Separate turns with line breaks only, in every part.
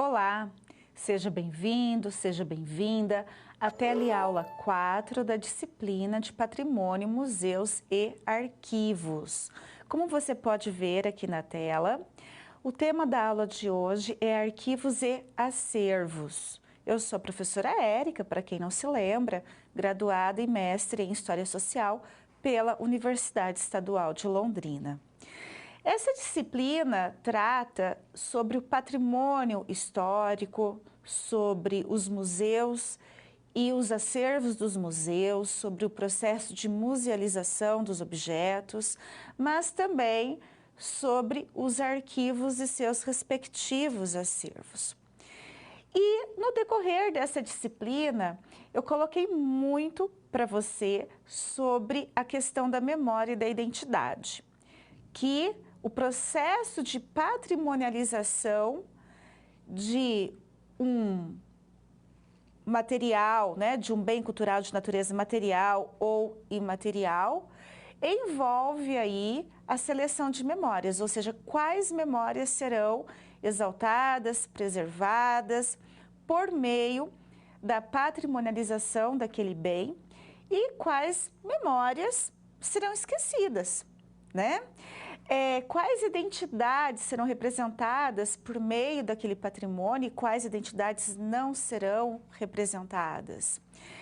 Olá, seja bem-vindo, seja bem-vinda à teleaula 4 da disciplina de Patrimônio, Museus e Arquivos. Como você pode ver aqui na tela, o tema da aula de hoje é Arquivos e Acervos. Eu sou a professora Érica, para quem não se lembra, graduada e mestre em História Social pela Universidade Estadual de Londrina. Essa disciplina trata sobre o patrimônio histórico, sobre os museus e os acervos dos museus, sobre o processo de musealização dos objetos, mas também sobre os arquivos e seus respectivos acervos. E no decorrer dessa disciplina, eu coloquei muito para você sobre a questão da memória e da identidade, que o processo de patrimonialização de um material, de um bem cultural de natureza material ou imaterial, envolve aí a seleção de memórias, ou seja, quais memórias serão exaltadas, preservadas por meio da patrimonialização daquele bem e quais memórias serão esquecidas, quais identidades serão representadas por meio daquele patrimônio e quais identidades não serão representadas.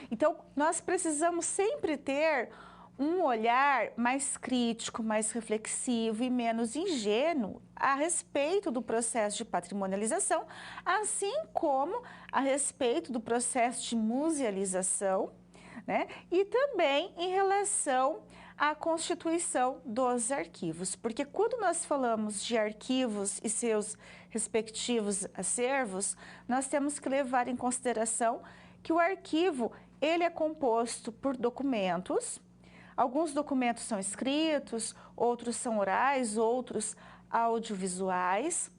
Então, nós precisamos sempre ter um olhar mais crítico, mais reflexivo e menos ingênuo a respeito do processo de patrimonialização, assim como a respeito do processo de musealização, e também em relação à constituição dos arquivos, porque quando nós falamos de arquivos e seus respectivos acervos, nós temos que levar em consideração que o arquivo ele é composto por documentos. Alguns documentos são escritos, outros são orais, outros audiovisuais,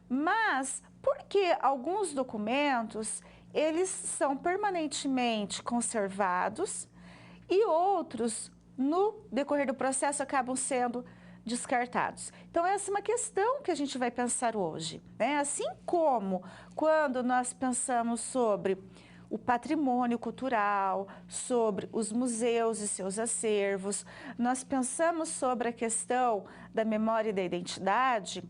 mas por que alguns documentos eles são permanentemente conservados e outros, no decorrer do processo, acabam sendo descartados? Então, essa é uma questão que a gente vai pensar hoje, Assim como quando nós pensamos sobre o patrimônio cultural, sobre os museus e seus acervos, nós pensamos sobre a questão da memória e da identidade.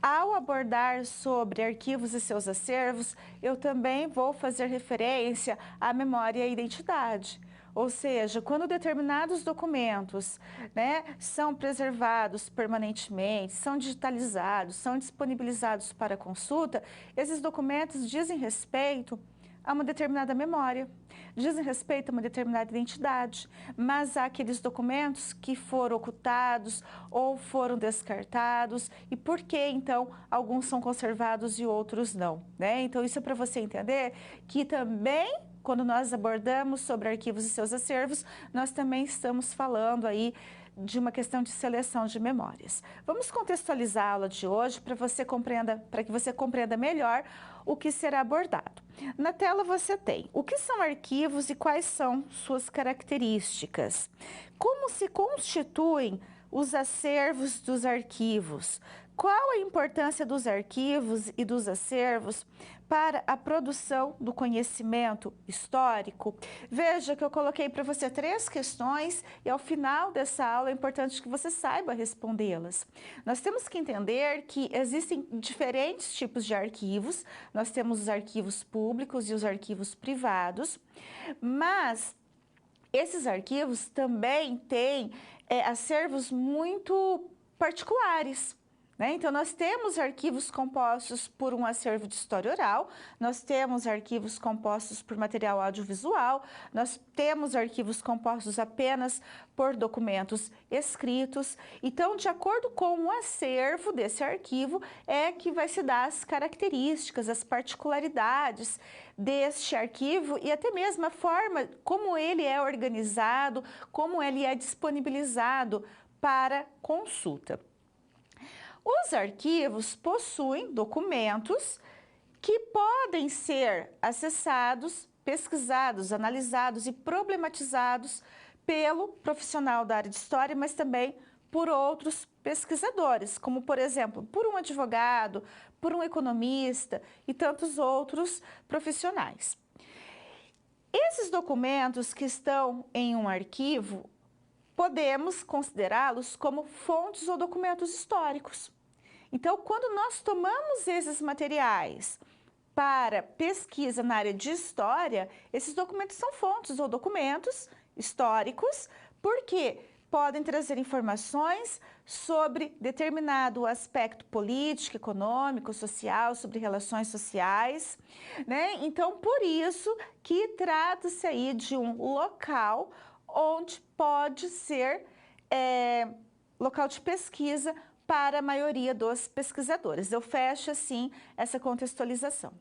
Ao abordar sobre arquivos e seus acervos, eu também vou fazer referência à memória e à identidade. Ou seja, quando determinados documentos são preservados permanentemente, são digitalizados, são disponibilizados para consulta, esses documentos dizem respeito a uma determinada memória, dizem respeito a uma determinada identidade, mas há aqueles documentos que foram ocultados ou foram descartados, e por que então alguns são conservados e outros não, Então isso é para você entender que também, quando nós abordamos sobre arquivos e seus acervos, nós também estamos falando aí de uma questão de seleção de memórias. Vamos contextualizar a aula de hoje para que você compreenda melhor o que será abordado. Na tela você tem o que são arquivos e quais são suas características. Como se constituem os acervos dos arquivos? Qual a importância dos arquivos e dos acervos para a produção do conhecimento histórico? Veja que eu coloquei para você 3 questões e ao final dessa aula é importante que você saiba respondê-las. Nós temos que entender que existem diferentes tipos de arquivos. Nós temos os arquivos públicos e os arquivos privados, mas esses arquivos também têm acervos muito particulares. Então, nós temos arquivos compostos por um acervo de história oral, nós temos arquivos compostos por material audiovisual, nós temos arquivos compostos apenas por documentos escritos. Então, de acordo com o acervo desse arquivo, é que vai se dar as características, as particularidades deste arquivo e até mesmo a forma como ele é organizado, como ele é disponibilizado para consulta. Os arquivos possuem documentos que podem ser acessados, pesquisados, analisados e problematizados pelo profissional da área de história, mas também por outros pesquisadores, como, por exemplo, por um advogado, por um economista e tantos outros profissionais. Esses documentos que estão em um arquivo, podemos considerá-los como fontes ou documentos históricos. Então, quando nós tomamos esses materiais para pesquisa na área de história, esses documentos são fontes ou documentos históricos, porque podem trazer informações sobre determinado aspecto político, econômico, social, sobre relações sociais, né? Então, por isso que trata-se aí de um local onde pode ser local de pesquisa para a maioria dos pesquisadores. Eu fecho, assim, essa contextualização.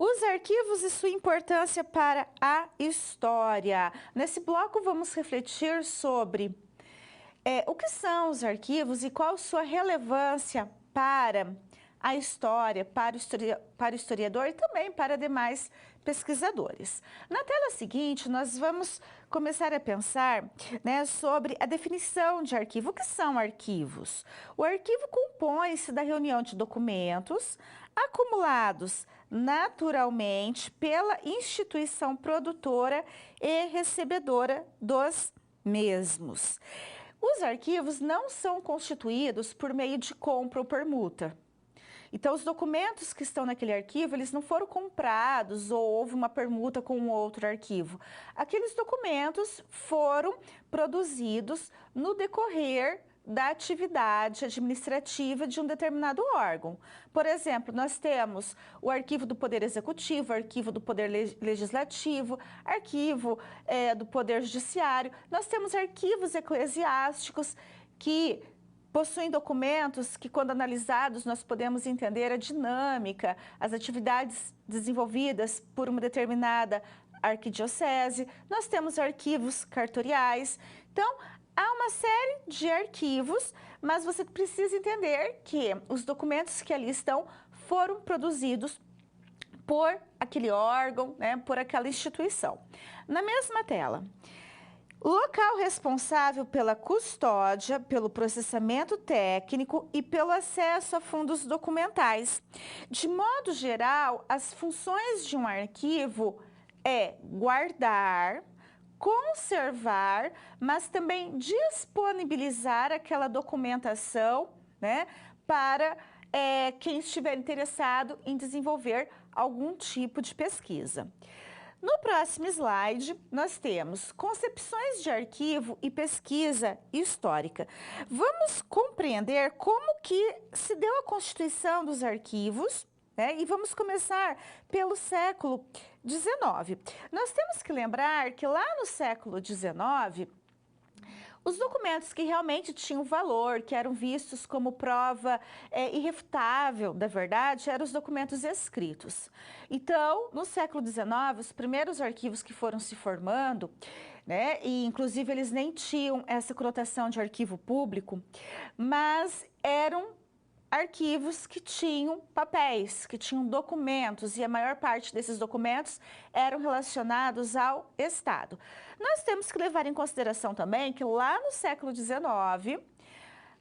Os arquivos e sua importância para a história. Nesse bloco vamos refletir sobre o que são os arquivos e qual sua relevância para a história, para o historiador e também para demais pesquisadores. Na tela seguinte, nós vamos começar a pensar, né, sobre a definição de arquivo. O que são arquivos? O arquivo compõe-se da reunião de documentos acumulados naturalmente pela instituição produtora e recebedora dos mesmos. Os arquivos não são constituídos por meio de compra ou permuta. Então, os documentos que estão naquele arquivo, eles não foram comprados ou houve uma permuta com um outro arquivo. Aqueles documentos foram produzidos no decorrer da atividade administrativa de um determinado órgão. Por exemplo, nós temos o arquivo do Poder Executivo, arquivo do Poder Legislativo, arquivo do Poder Judiciário. Nós temos arquivos eclesiásticos que possuem documentos que, quando analisados, nós podemos entender a dinâmica, as atividades desenvolvidas por uma determinada arquidiocese. Nós temos arquivos cartoriais. Então, há uma série de arquivos, mas você precisa entender que os documentos que ali estão foram produzidos por aquele órgão, né, por aquela instituição. Na mesma tela, local responsável pela custódia, pelo processamento técnico e pelo acesso a fundos documentais. De modo geral, as funções de um arquivo é guardar, conservar, mas também disponibilizar aquela documentação, né, para quem estiver interessado em desenvolver algum tipo de pesquisa. No próximo slide, nós temos concepções de arquivo e pesquisa histórica. Vamos compreender como que se deu a constituição dos arquivos, né? E vamos começar pelo século XIX. Nós temos que lembrar que lá no século XIX, os documentos que realmente tinham valor, que eram vistos como prova irrefutável da verdade, eram os documentos escritos. Então, no século XIX, os primeiros arquivos que foram se formando, né, e inclusive eles nem tinham essa conotação de arquivo público, mas eram arquivos que tinham papéis, que tinham documentos, e a maior parte desses documentos eram relacionados ao Estado. Nós temos que levar em consideração também que lá no século XIX,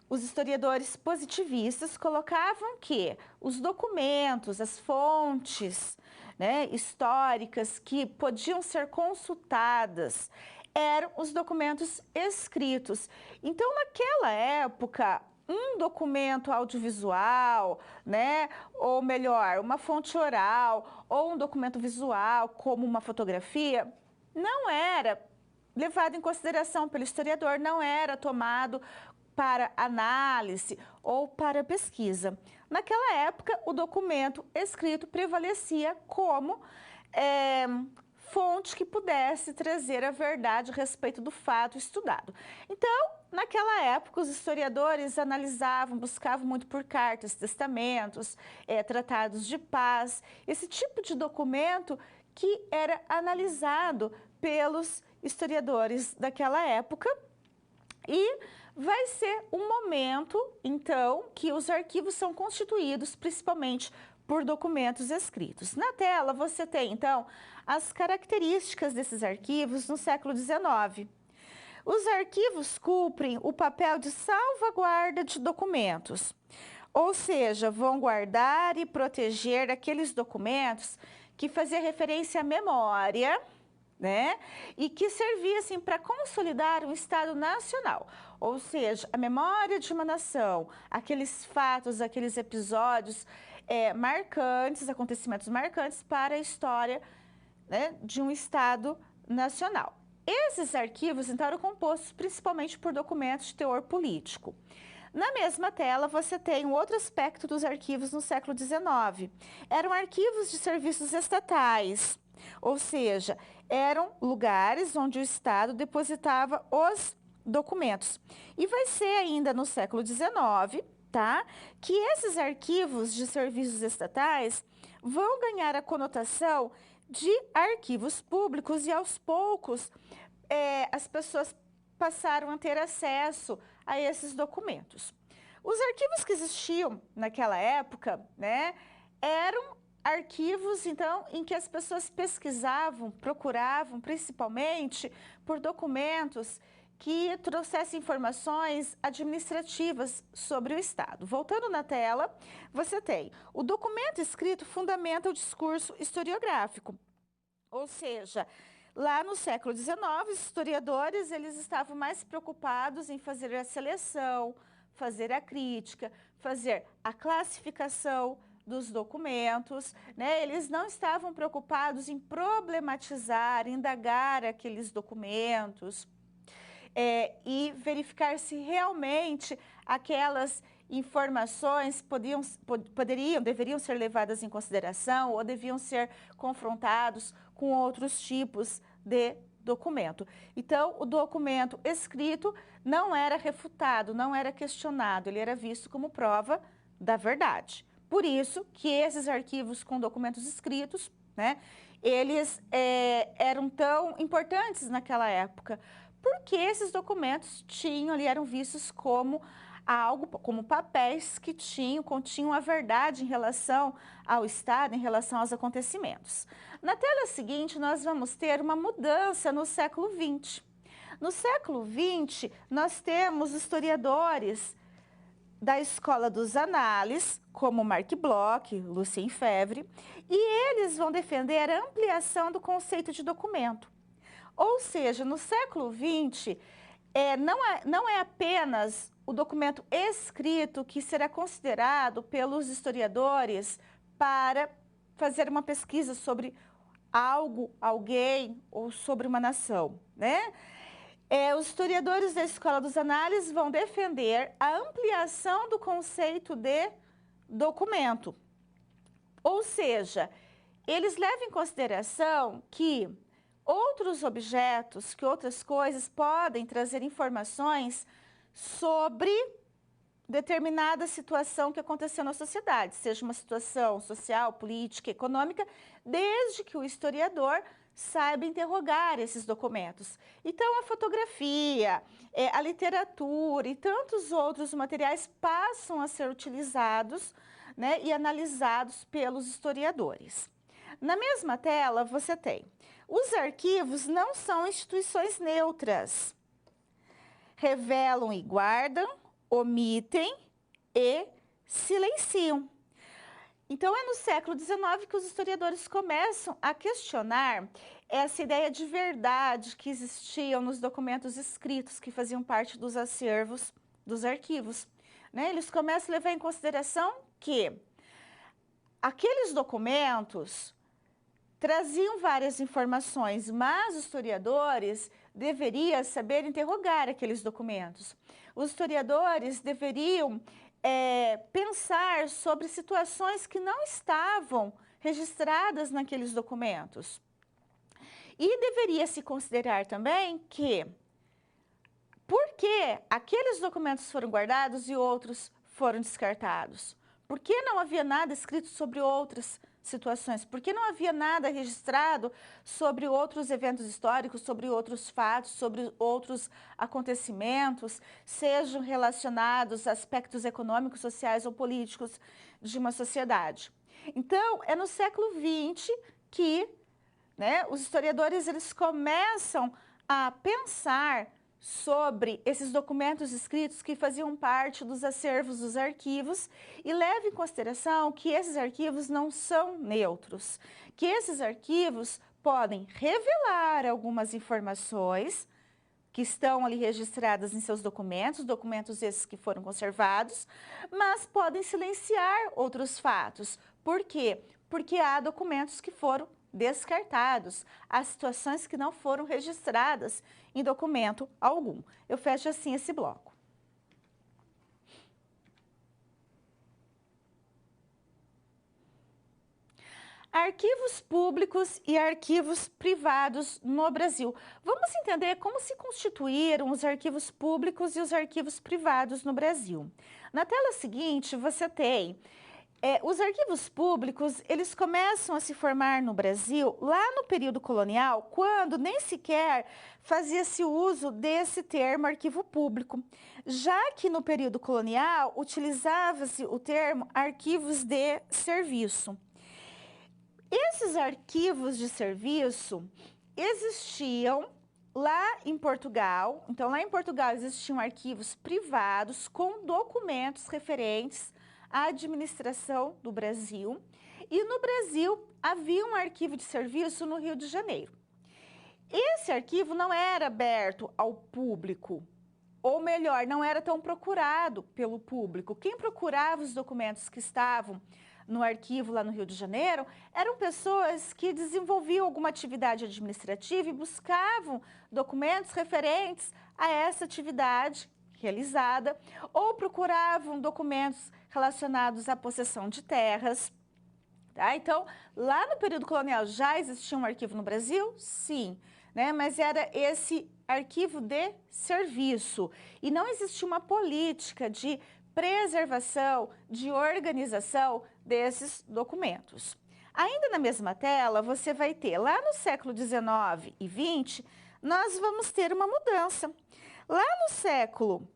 os historiadores positivistas colocavam que os documentos, as fontes, né, históricas que podiam ser consultadas eram os documentos escritos. Então, naquela época, um documento audiovisual, né, ou melhor, uma fonte oral ou um documento visual, como uma fotografia, não era levado em consideração pelo historiador, não era tomado para análise ou para pesquisa. Naquela época, o documento escrito prevalecia como fonte que pudesse trazer a verdade a respeito do fato estudado. Então, naquela época, os historiadores analisavam, buscavam muito por cartas, testamentos, tratados de paz, esse tipo de documento que era analisado pelos historiadores daquela época. E vai ser um momento, então, que os arquivos são constituídos principalmente por documentos escritos. Na tela você tem, então, as características desses arquivos no século XIX. Os arquivos cumprem o papel de salvaguarda de documentos, ou seja, vão guardar e proteger aqueles documentos que faziam referência à memória, né? E que servissem para consolidar o Estado Nacional, ou seja, a memória de uma nação, aqueles fatos, aqueles episódios marcantes, acontecimentos marcantes para a história, né, de um Estado Nacional. Esses arquivos, então, eram compostos principalmente por documentos de teor político. Na mesma tela, você tem um outro aspecto dos arquivos no século XIX. Eram arquivos de serviços estatais, ou seja, eram lugares onde o Estado depositava os documentos. E vai ser ainda no século XIX, tá, que esses arquivos de serviços estatais vão ganhar a conotação de arquivos públicos e, aos poucos, as pessoas passaram a ter acesso a esses documentos. Os arquivos que existiam naquela época, né, eram arquivos, então, em que as pessoas pesquisavam, procuravam, principalmente, por documentos que trouxessem informações administrativas sobre o Estado. Voltando na tela, você tem o documento escrito fundamenta o discurso historiográfico, ou seja, lá no século XIX, os historiadores eles estavam mais preocupados em fazer a seleção, fazer a crítica, fazer a classificação dos documentos, né? Eles não estavam preocupados em problematizar, indagar aqueles documentos e verificar se realmente aquelas informações deveriam ser levadas em consideração ou deviam ser confrontados com outros tipos de documento. Então, o documento escrito não era refutado, não era questionado, ele era visto como prova da verdade. Por isso que esses arquivos com documentos escritos, né, eles eram tão importantes naquela época, porque esses documentos eram vistos como algo, como papéis que continham a verdade em relação ao Estado, em relação aos acontecimentos. Na tela seguinte, nós vamos ter uma mudança no século XX. No século XX, nós temos historiadores da Escola dos Análises, como Marc Bloch, Lucien Febvre, e eles vão defender a ampliação do conceito de documento. Ou seja, no século XX, não é apenas o documento escrito que será considerado pelos historiadores para fazer uma pesquisa sobre algo, alguém ou sobre uma nação, né? Os historiadores da Escola dos Análises vão defender a ampliação do conceito de documento. Ou seja, eles levam em consideração que outros objetos, que outras coisas podem trazer informações sobre determinada situação que aconteceu na sociedade, seja uma situação social, política, econômica, desde que o historiador saiba interrogar esses documentos. Então, a fotografia, a literatura e tantos outros materiais passam a ser utilizados, né, e analisados pelos historiadores. Na mesma tela, você tem: os arquivos não são instituições neutras. Revelam e guardam, omitem e silenciam. Então, é no século XIX que os historiadores começam a questionar essa ideia de verdade que existia nos documentos escritos que faziam parte dos acervos dos arquivos, né? Eles começam a levar em consideração que aqueles documentos traziam várias informações, mas os historiadores deveriam saber interrogar aqueles documentos. Os historiadores deveriam pensar sobre situações que não estavam registradas naqueles documentos. E deveria se considerar também que, por que aqueles documentos foram guardados e outros foram descartados? Por que não havia nada escrito sobre outras situações? Por que não havia nada registrado sobre outros eventos históricos, sobre outros fatos, sobre outros acontecimentos, sejam relacionados a aspectos econômicos, sociais ou políticos de uma sociedade? Então, é no século XX que, né, os historiadores eles começam a pensar sobre esses documentos escritos que faziam parte dos acervos dos arquivos e leva em consideração que esses arquivos não são neutros, que esses arquivos podem revelar algumas informações que estão ali registradas em seus documentos, documentos esses que foram conservados, mas podem silenciar outros fatos. Por quê? Porque há documentos que foram descartados, há situações que não foram registradas em documento algum. Eu fecho assim esse bloco. Arquivos públicos e arquivos privados no Brasil. Vamos entender como se constituíram os arquivos públicos e os arquivos privados no Brasil. Na tela seguinte, você tem os arquivos públicos, eles começam a se formar no Brasil lá no período colonial, quando nem sequer fazia-se uso desse termo arquivo público, já que no período colonial utilizava-se o termo arquivos de serviço. Esses arquivos de serviço existiam lá em Portugal. Então, lá em Portugal existiam arquivos privados com documentos referentes à administração do Brasil. E no Brasil havia um arquivo de serviço no Rio de Janeiro. Esse arquivo não era aberto ao público, ou melhor, não era tão procurado pelo público. Quem procurava os documentos que estavam no arquivo lá no Rio de Janeiro, eram pessoas que desenvolviam alguma atividade administrativa e buscavam documentos referentes a essa atividade realizada, ou procuravam documentos relacionados à possessão de terras. Tá? Então, lá no período colonial já existia um arquivo no Brasil? Sim, né? Mas era esse arquivo de serviço e não existia uma política de preservação, de organização desses documentos. Ainda na mesma tela, você vai ter, lá no século XIX e XX, nós vamos ter uma mudança. Lá no século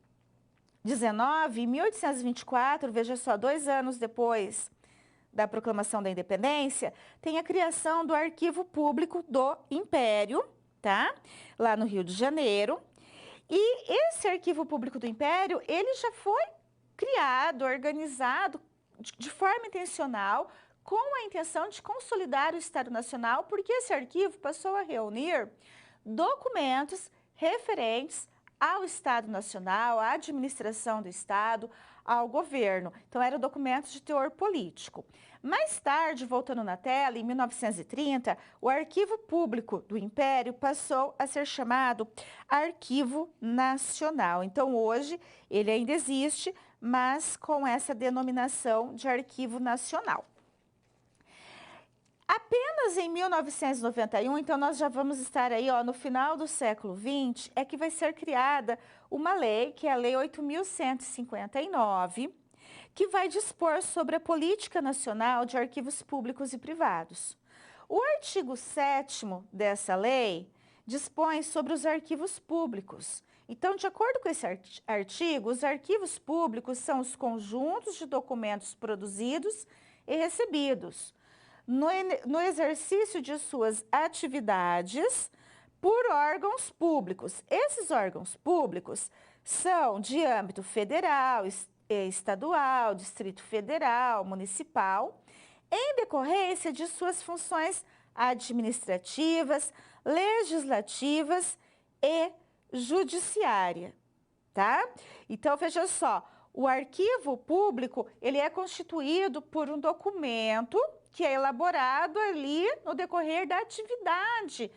XIX, em 1824, veja só, 2 anos depois da proclamação da independência, tem a criação do Arquivo Público do Império, tá? Lá no Rio de Janeiro. E esse Arquivo Público do Império, ele já foi criado, organizado de forma intencional, com a intenção de consolidar o Estado Nacional, porque esse arquivo passou a reunir documentos referentes ao Estado Nacional, à administração do Estado, ao governo. Então, eram documentos de teor político. Mais tarde, voltando na tela, em 1930, o Arquivo Público do Império passou a ser chamado Arquivo Nacional. Então, hoje, ele ainda existe, mas com essa denominação de Arquivo Nacional. Apenas em 1991, então nós já vamos estar aí no final do século XX, é que vai ser criada uma lei, que é a Lei 8.159, que vai dispor sobre a política nacional de arquivos públicos e privados. O artigo 7º dessa lei dispõe sobre os arquivos públicos. Então, de acordo com esse artigo, os arquivos públicos são os conjuntos de documentos produzidos e recebidos no exercício de suas atividades por órgãos públicos. Esses órgãos públicos são de âmbito federal, estadual, Distrito Federal, municipal, em decorrência de suas funções administrativas, legislativas e judiciária, tá? Então, veja só, o arquivo público, ele é constituído por um documento que é elaborado ali no decorrer da atividade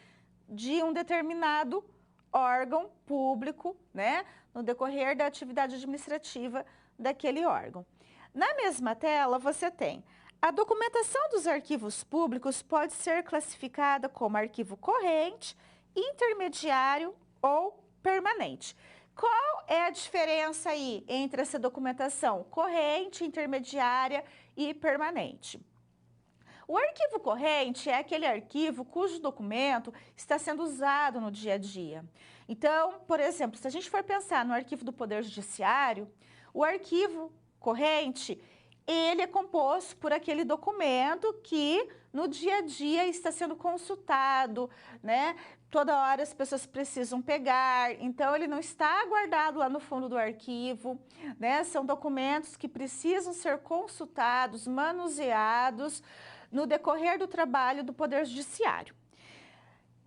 de um determinado órgão público, né? No decorrer da atividade administrativa daquele órgão. Na mesma tela, você tem a documentação dos arquivos públicos pode ser classificada como arquivo corrente, intermediário ou permanente. Qual é a diferença aí entre essa documentação corrente, intermediária e permanente? O arquivo corrente é aquele arquivo cujo documento está sendo usado no dia a dia. Então, por exemplo, se a gente for pensar no arquivo do Poder Judiciário, o arquivo corrente, ele é composto por aquele documento que no dia a dia está sendo consultado, né? Toda hora as pessoas precisam pegar, então ele não está guardado lá no fundo do arquivo, né? São documentos que precisam ser consultados, manuseados no decorrer do trabalho do Poder Judiciário.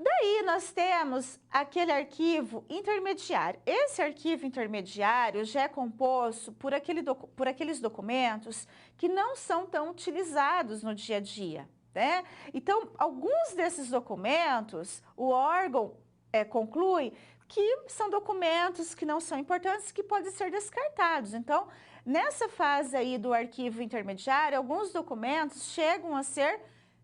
Daí nós temos aquele arquivo intermediário. Esse arquivo intermediário já é composto por aqueles documentos que não são tão utilizados no dia a dia, né? Então, alguns desses documentos, o órgão conclui que são documentos que não são importantes, que podem ser descartados. Então, nessa fase aí do arquivo intermediário, alguns documentos chegam a ser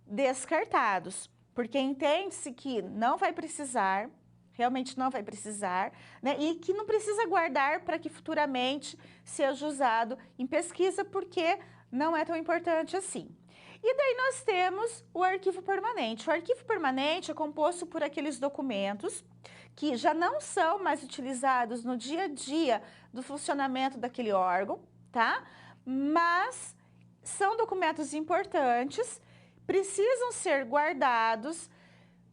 descartados, porque entende-se que não vai precisar, realmente não vai precisar, né? E que não precisa guardar para que futuramente seja usado em pesquisa, porque não é tão importante assim. E daí nós temos o arquivo permanente. O arquivo permanente é composto por aqueles documentos que já não são mais utilizados no dia a dia do funcionamento daquele órgão, tá? Mas são documentos importantes, precisam ser guardados,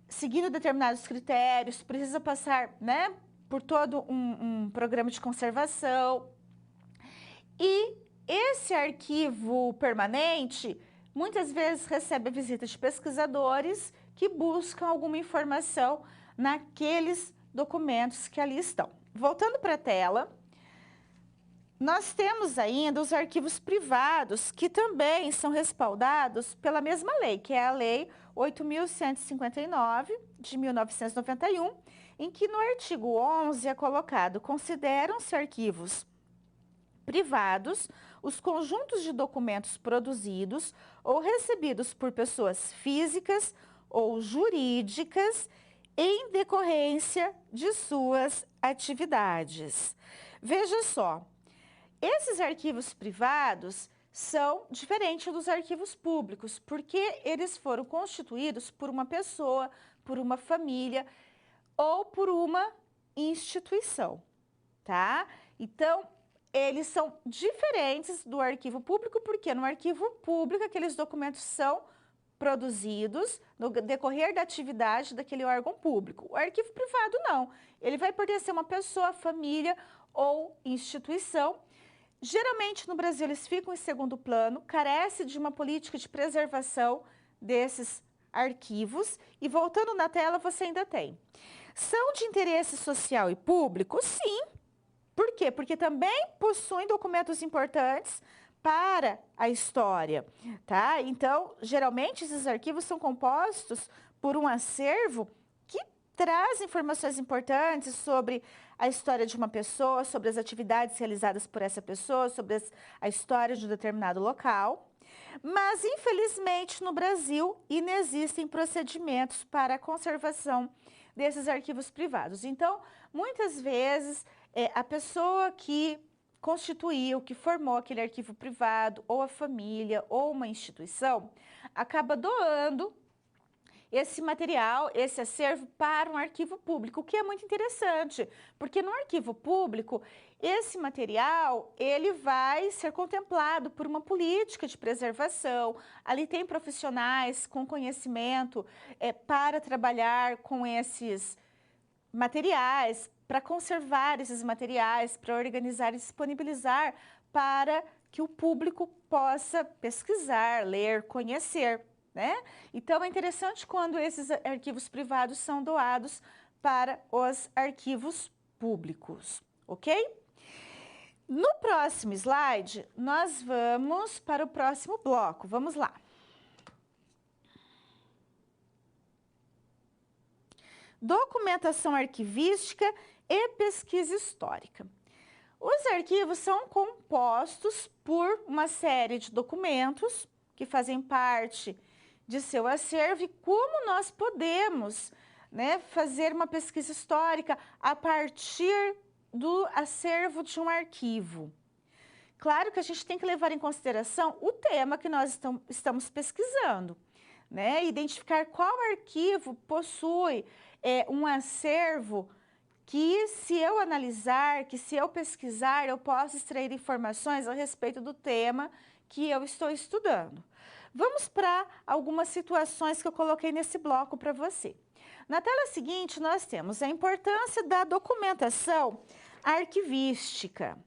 seguindo determinados critérios, precisa passar, né, por todo um programa de conservação. E esse arquivo permanente, muitas vezes recebe a visita de pesquisadores que buscam alguma informação naqueles documentos que ali estão. Voltando para a tela, nós temos ainda os arquivos privados, que também são respaldados pela mesma lei, que é a Lei 8.159, de 1991, em que no artigo 11 é colocado: consideram-se arquivos privados os conjuntos de documentos produzidos ou recebidos por pessoas físicas ou jurídicas em decorrência de suas atividades. Veja só. Esses arquivos privados são diferentes dos arquivos públicos, porque eles foram constituídos por uma pessoa, por uma família ou por uma instituição, tá? Então, eles são diferentes do arquivo público, porque no arquivo público aqueles documentos são produzidos no decorrer da atividade daquele órgão público. O arquivo privado não, ele vai pertencer a uma pessoa, família ou instituição. Geralmente, no Brasil, eles ficam em segundo plano, carece de uma política de preservação desses arquivos. E voltando na tela, você ainda tem. São de interesse social e público? Sim. Por quê? Porque também possuem documentos importantes para a história, tá? Então, geralmente, esses arquivos são compostos por um acervo que traz informações importantes sobre a história de uma pessoa, sobre as atividades realizadas por essa pessoa, sobre a história de um determinado local. Mas, infelizmente, no Brasil, inexistem procedimentos para a conservação desses arquivos privados. Então, muitas vezes, a pessoa que constituiu, que formou aquele arquivo privado, ou a família, ou uma instituição, acaba doando esse material, esse acervo para um arquivo público, o que é muito interessante, porque no arquivo público, esse material, ele vai ser contemplado por uma política de preservação. Ali tem profissionais com conhecimento para trabalhar com esses materiais, para conservar esses materiais, para organizar e disponibilizar para que o público possa pesquisar, ler, conhecer, né? Então, é interessante quando esses arquivos privados são doados para os arquivos públicos, ok? No próximo slide, nós vamos para o próximo bloco. Vamos lá. Documentação arquivística e pesquisa histórica. Os arquivos são compostos por uma série de documentos que fazem parte de seu acervo e como nós podemos, né, fazer uma pesquisa histórica a partir do acervo de um arquivo. Claro que a gente tem que levar em consideração o tema que nós estamos pesquisando, né? Identificar qual arquivo possui um acervo que, se eu analisar, que se eu pesquisar, eu posso extrair informações a respeito do tema que eu estou estudando. Vamos para algumas situações que eu coloquei nesse bloco para você. Na tela seguinte, nós temos a importância da documentação arquivística.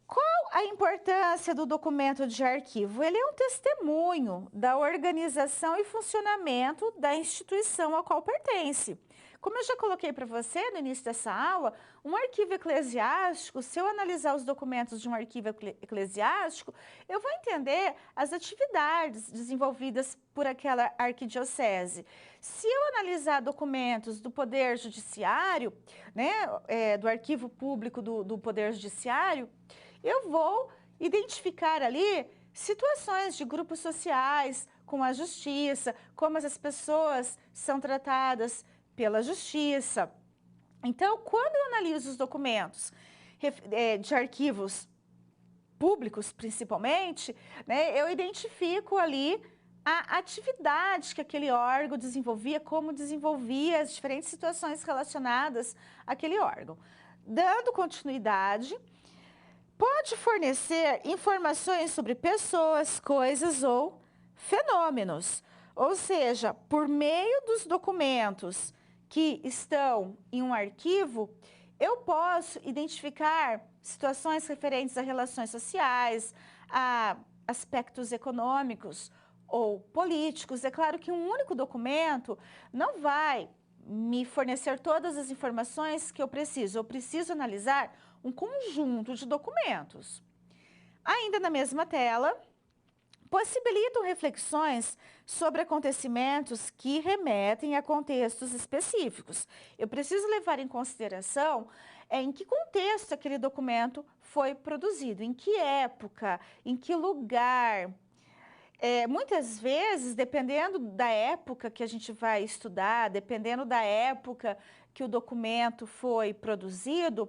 Qual a importância do documento de arquivo? Ele é um testemunho da organização e funcionamento da instituição a qual pertence. Como eu já coloquei para você no início dessa aula, um arquivo eclesiástico, se eu analisar os documentos de um arquivo eclesiástico, eu vou entender as atividades desenvolvidas por aquela arquidiocese. Se eu analisar documentos do Poder Judiciário, né, do arquivo público do Poder Judiciário, eu vou identificar ali situações de grupos sociais com a justiça, como essas pessoas são tratadas pela justiça. Então, quando eu analiso os documentos de arquivos públicos, principalmente, né, eu identifico ali a atividade que aquele órgão desenvolvia, como desenvolvia as diferentes situações relacionadas àquele órgão. Dando continuidade, pode fornecer informações sobre pessoas, coisas ou fenômenos. Ou seja, por meio dos documentos que estão em um arquivo, eu posso identificar situações referentes a relações sociais, a aspectos econômicos ou políticos. É claro que um único documento não vai me fornecer todas as informações que eu preciso analisar um conjunto de documentos. Ainda na mesma tela, possibilitam reflexões sobre acontecimentos que remetem a contextos específicos. Eu preciso levar em consideração em que contexto aquele documento foi produzido, em que época, em que lugar. Muitas vezes, dependendo da época que a gente vai estudar, dependendo da época que o documento foi produzido,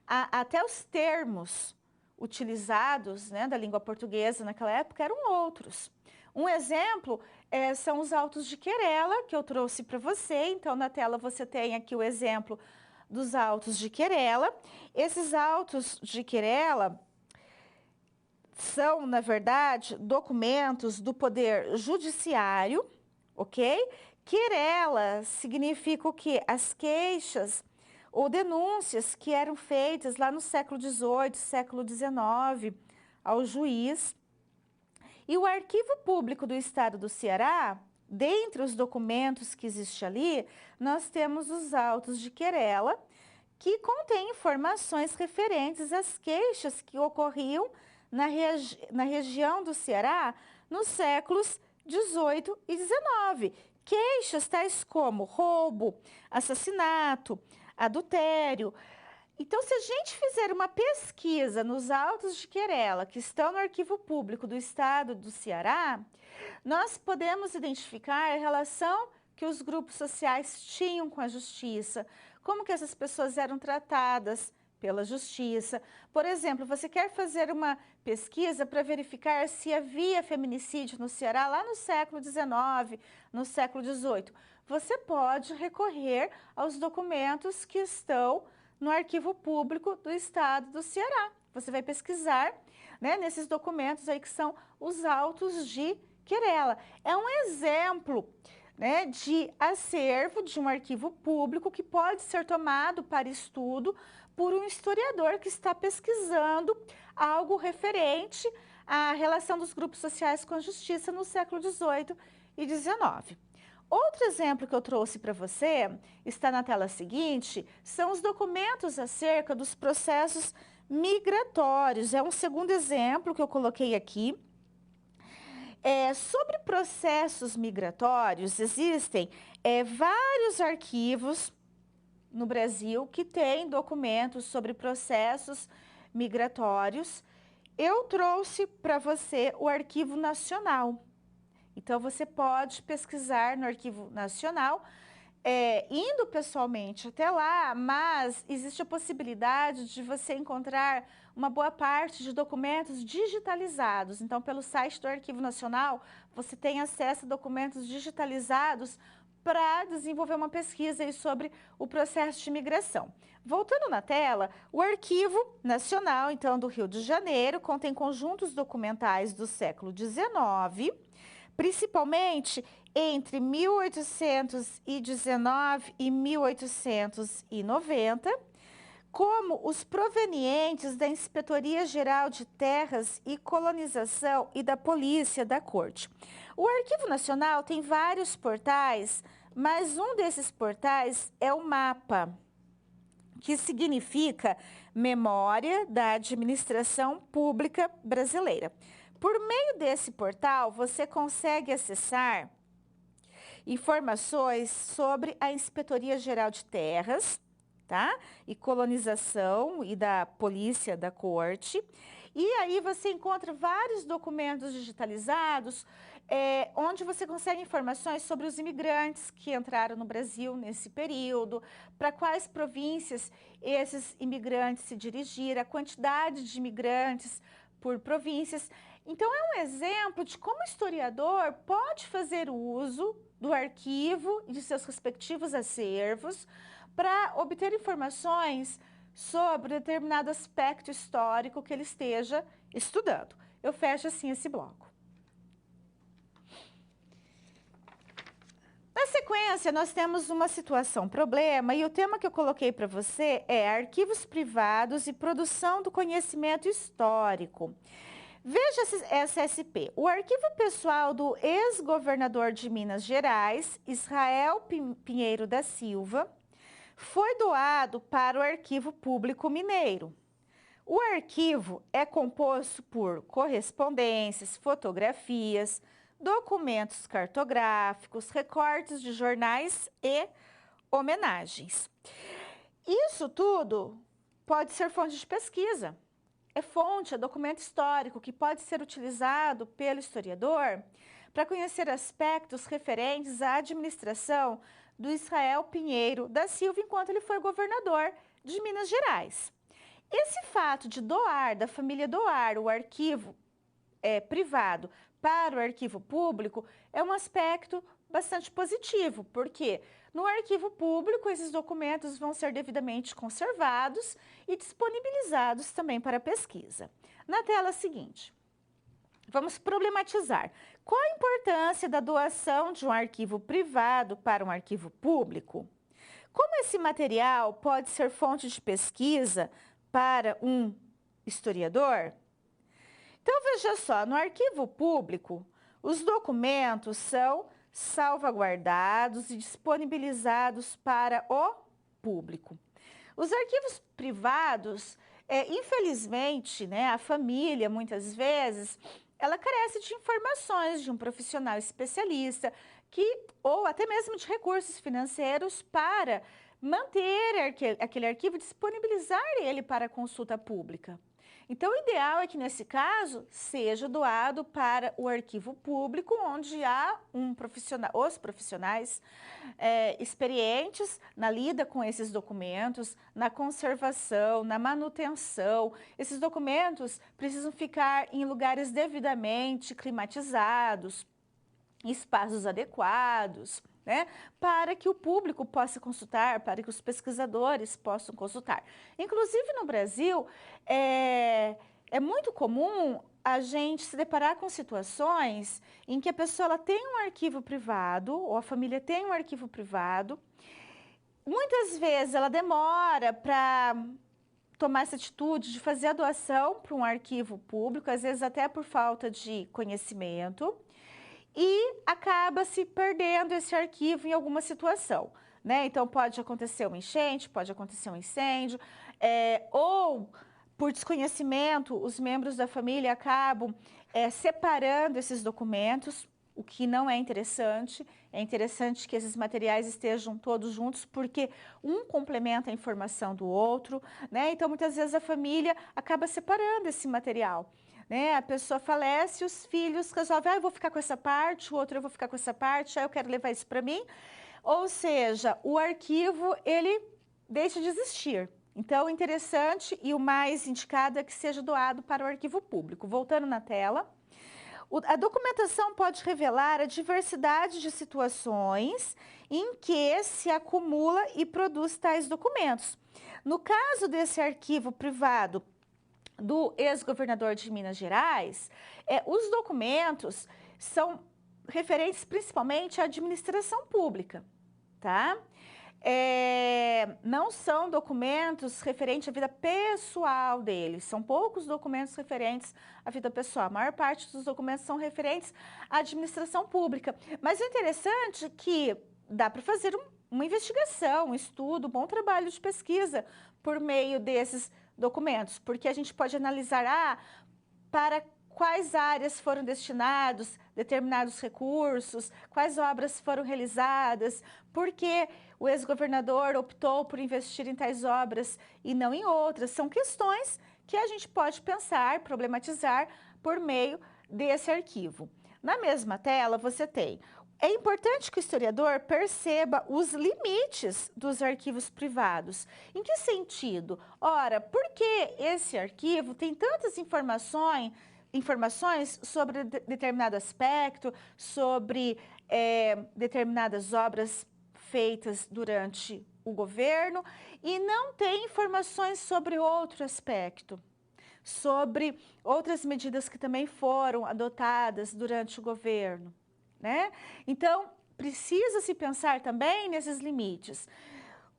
até os termos utilizados, né, da língua portuguesa naquela época eram outros. Um exemplo são os autos de querela, que eu trouxe para você. Então, na tela você tem aqui o exemplo dos autos de querela. Esses autos de querela são, na verdade, documentos do Poder Judiciário, ok? Querela significa o quê? As queixas ou denúncias que eram feitas lá no século XVIII, século XIX, ao juiz. E o Arquivo Público do Estado do Ceará, dentre os documentos que existe ali, nós temos os autos de querela, que contêm informações referentes às queixas que ocorriam na região do Ceará nos séculos XVIII e XIX. Queixas tais como roubo, assassinato, adultério. Então, se a gente fizer uma pesquisa nos autos de querela que estão no Arquivo Público do Estado do Ceará, nós podemos identificar a relação que os grupos sociais tinham com a justiça, como que essas pessoas eram tratadas pela justiça. Por exemplo, você quer fazer uma pesquisa para verificar se havia feminicídio no Ceará lá no século XIX, no século XVIII. Você pode recorrer aos documentos que estão no Arquivo Público do Estado do Ceará. Você vai pesquisar, né, nesses documentos aí que são os autos de querela. É um exemplo, né, de acervo de um arquivo público que pode ser tomado para estudo por um historiador que está pesquisando algo referente à relação dos grupos sociais com a justiça no século XVIII e XIX. Outro exemplo que eu trouxe para você, está na tela seguinte, são os documentos acerca dos processos migratórios. É um segundo exemplo que eu coloquei aqui. Sobre processos migratórios, existem vários arquivos no Brasil que têm documentos sobre processos migratórios. Eu trouxe para você o Arquivo Nacional. Então, você pode pesquisar no Arquivo Nacional, indo pessoalmente até lá, mas existe a possibilidade de você encontrar uma boa parte de documentos digitalizados. Então, pelo site do Arquivo Nacional, você tem acesso a documentos digitalizados para desenvolver uma pesquisa aí sobre o processo de imigração. Voltando na tela, o Arquivo Nacional, então, do Rio de Janeiro, contém conjuntos documentais do século XIX, principalmente entre 1819 e 1890, como os provenientes da Inspetoria Geral de Terras e Colonização e da Polícia da Corte. O Arquivo Nacional tem vários portais, mas um desses portais é o MAPA, que significa Memória da Administração Pública Brasileira. Por meio desse portal, você consegue acessar informações sobre a Inspetoria Geral de Terras, tá? E Colonização e da Polícia da Corte. E aí você encontra vários documentos digitalizados, onde você consegue informações sobre os imigrantes que entraram no Brasil nesse período, para quais províncias esses imigrantes se dirigiram, a quantidade de imigrantes por províncias. Então, é um exemplo de como o historiador pode fazer uso do arquivo e de seus respectivos acervos para obter informações sobre determinado aspecto histórico que ele esteja estudando. Eu fecho assim esse bloco. Na sequência, nós temos uma situação problema e o tema que eu coloquei para você é arquivos privados e produção do conhecimento histórico. Veja essa SP. O arquivo pessoal do ex-governador de Minas Gerais, Israel Pinheiro da Silva, foi doado para o Arquivo Público Mineiro. O arquivo é composto por correspondências, fotografias, documentos cartográficos, recortes de jornais e homenagens. Isso tudo pode ser fonte de pesquisa. É fonte, é documento histórico que pode ser utilizado pelo historiador para conhecer aspectos referentes à administração do Israel Pinheiro da Silva enquanto ele foi governador de Minas Gerais. Esse fato de da família doar o arquivo privado para o arquivo público é um aspecto bastante positivo, porque no arquivo público esses documentos vão ser devidamente conservados e disponibilizados também para pesquisa. Na tela seguinte, vamos problematizar. Qual a importância da doação de um arquivo privado para um arquivo público? Como esse material pode ser fonte de pesquisa para um historiador? Então, veja só, no arquivo público, os documentos são salvaguardados e disponibilizados para o público. Os arquivos privados, infelizmente, né, a família, muitas vezes, ela carece de informações de um profissional especialista ou até mesmo de recursos financeiros para manter aquele arquivo e disponibilizar ele para consulta pública. Então, o ideal é que, nesse caso, seja doado para o arquivo público, onde há os profissionais experientes na lida com esses documentos, na conservação, na manutenção. Esses documentos precisam ficar em lugares devidamente climatizados, em espaços adequados, né, para que o público possa consultar, para que os pesquisadores possam consultar. Inclusive, no Brasil, é muito comum a gente se deparar com situações em que a pessoa ela tem um arquivo privado, ou a família tem um arquivo privado. Muitas vezes ela demora para tomar essa atitude de fazer a doação para um arquivo público, às vezes até por falta de conhecimento, e acaba se perdendo esse arquivo em alguma situação, né? Então, pode acontecer uma enchente, pode acontecer um incêndio, ou por desconhecimento, os membros da família acabam separando esses documentos, o que não é interessante. É interessante que esses materiais estejam todos juntos, porque um complementa a informação do outro, né? Então, muitas vezes a família acaba separando esse material. Né? A pessoa falece, os filhos resolvem, eu vou ficar com essa parte, o outro eu vou ficar com essa parte, eu quero levar isso para mim. Ou seja, o arquivo, ele deixa de existir. Então, o interessante e o mais indicado é que seja doado para o arquivo público. Voltando na tela, A documentação pode revelar a diversidade de situações em que se acumula e produz tais documentos. No caso desse arquivo privado do ex-governador de Minas Gerais, os documentos são referentes principalmente à administração pública, tá? Não são documentos referentes à vida pessoal dele, são poucos documentos referentes à vida pessoal. A maior parte dos documentos são referentes à administração pública. Mas o interessante é que dá para fazer uma investigação, um estudo, um bom trabalho de pesquisa por meio desses documentos, porque a gente pode analisar para quais áreas foram destinados determinados recursos, quais obras foram realizadas, por que o ex-governador optou por investir em tais obras e não em outras. São questões que a gente pode pensar, problematizar por meio desse arquivo. Na mesma tela você tem. É importante que o historiador perceba os limites dos arquivos privados. Em que sentido? Ora, por que esse arquivo tem tantas informações sobre determinado aspecto, sobre determinadas obras feitas durante o governo e não tem informações sobre outro aspecto, sobre outras medidas que também foram adotadas durante o governo, né? Então, precisa se pensar também nesses limites.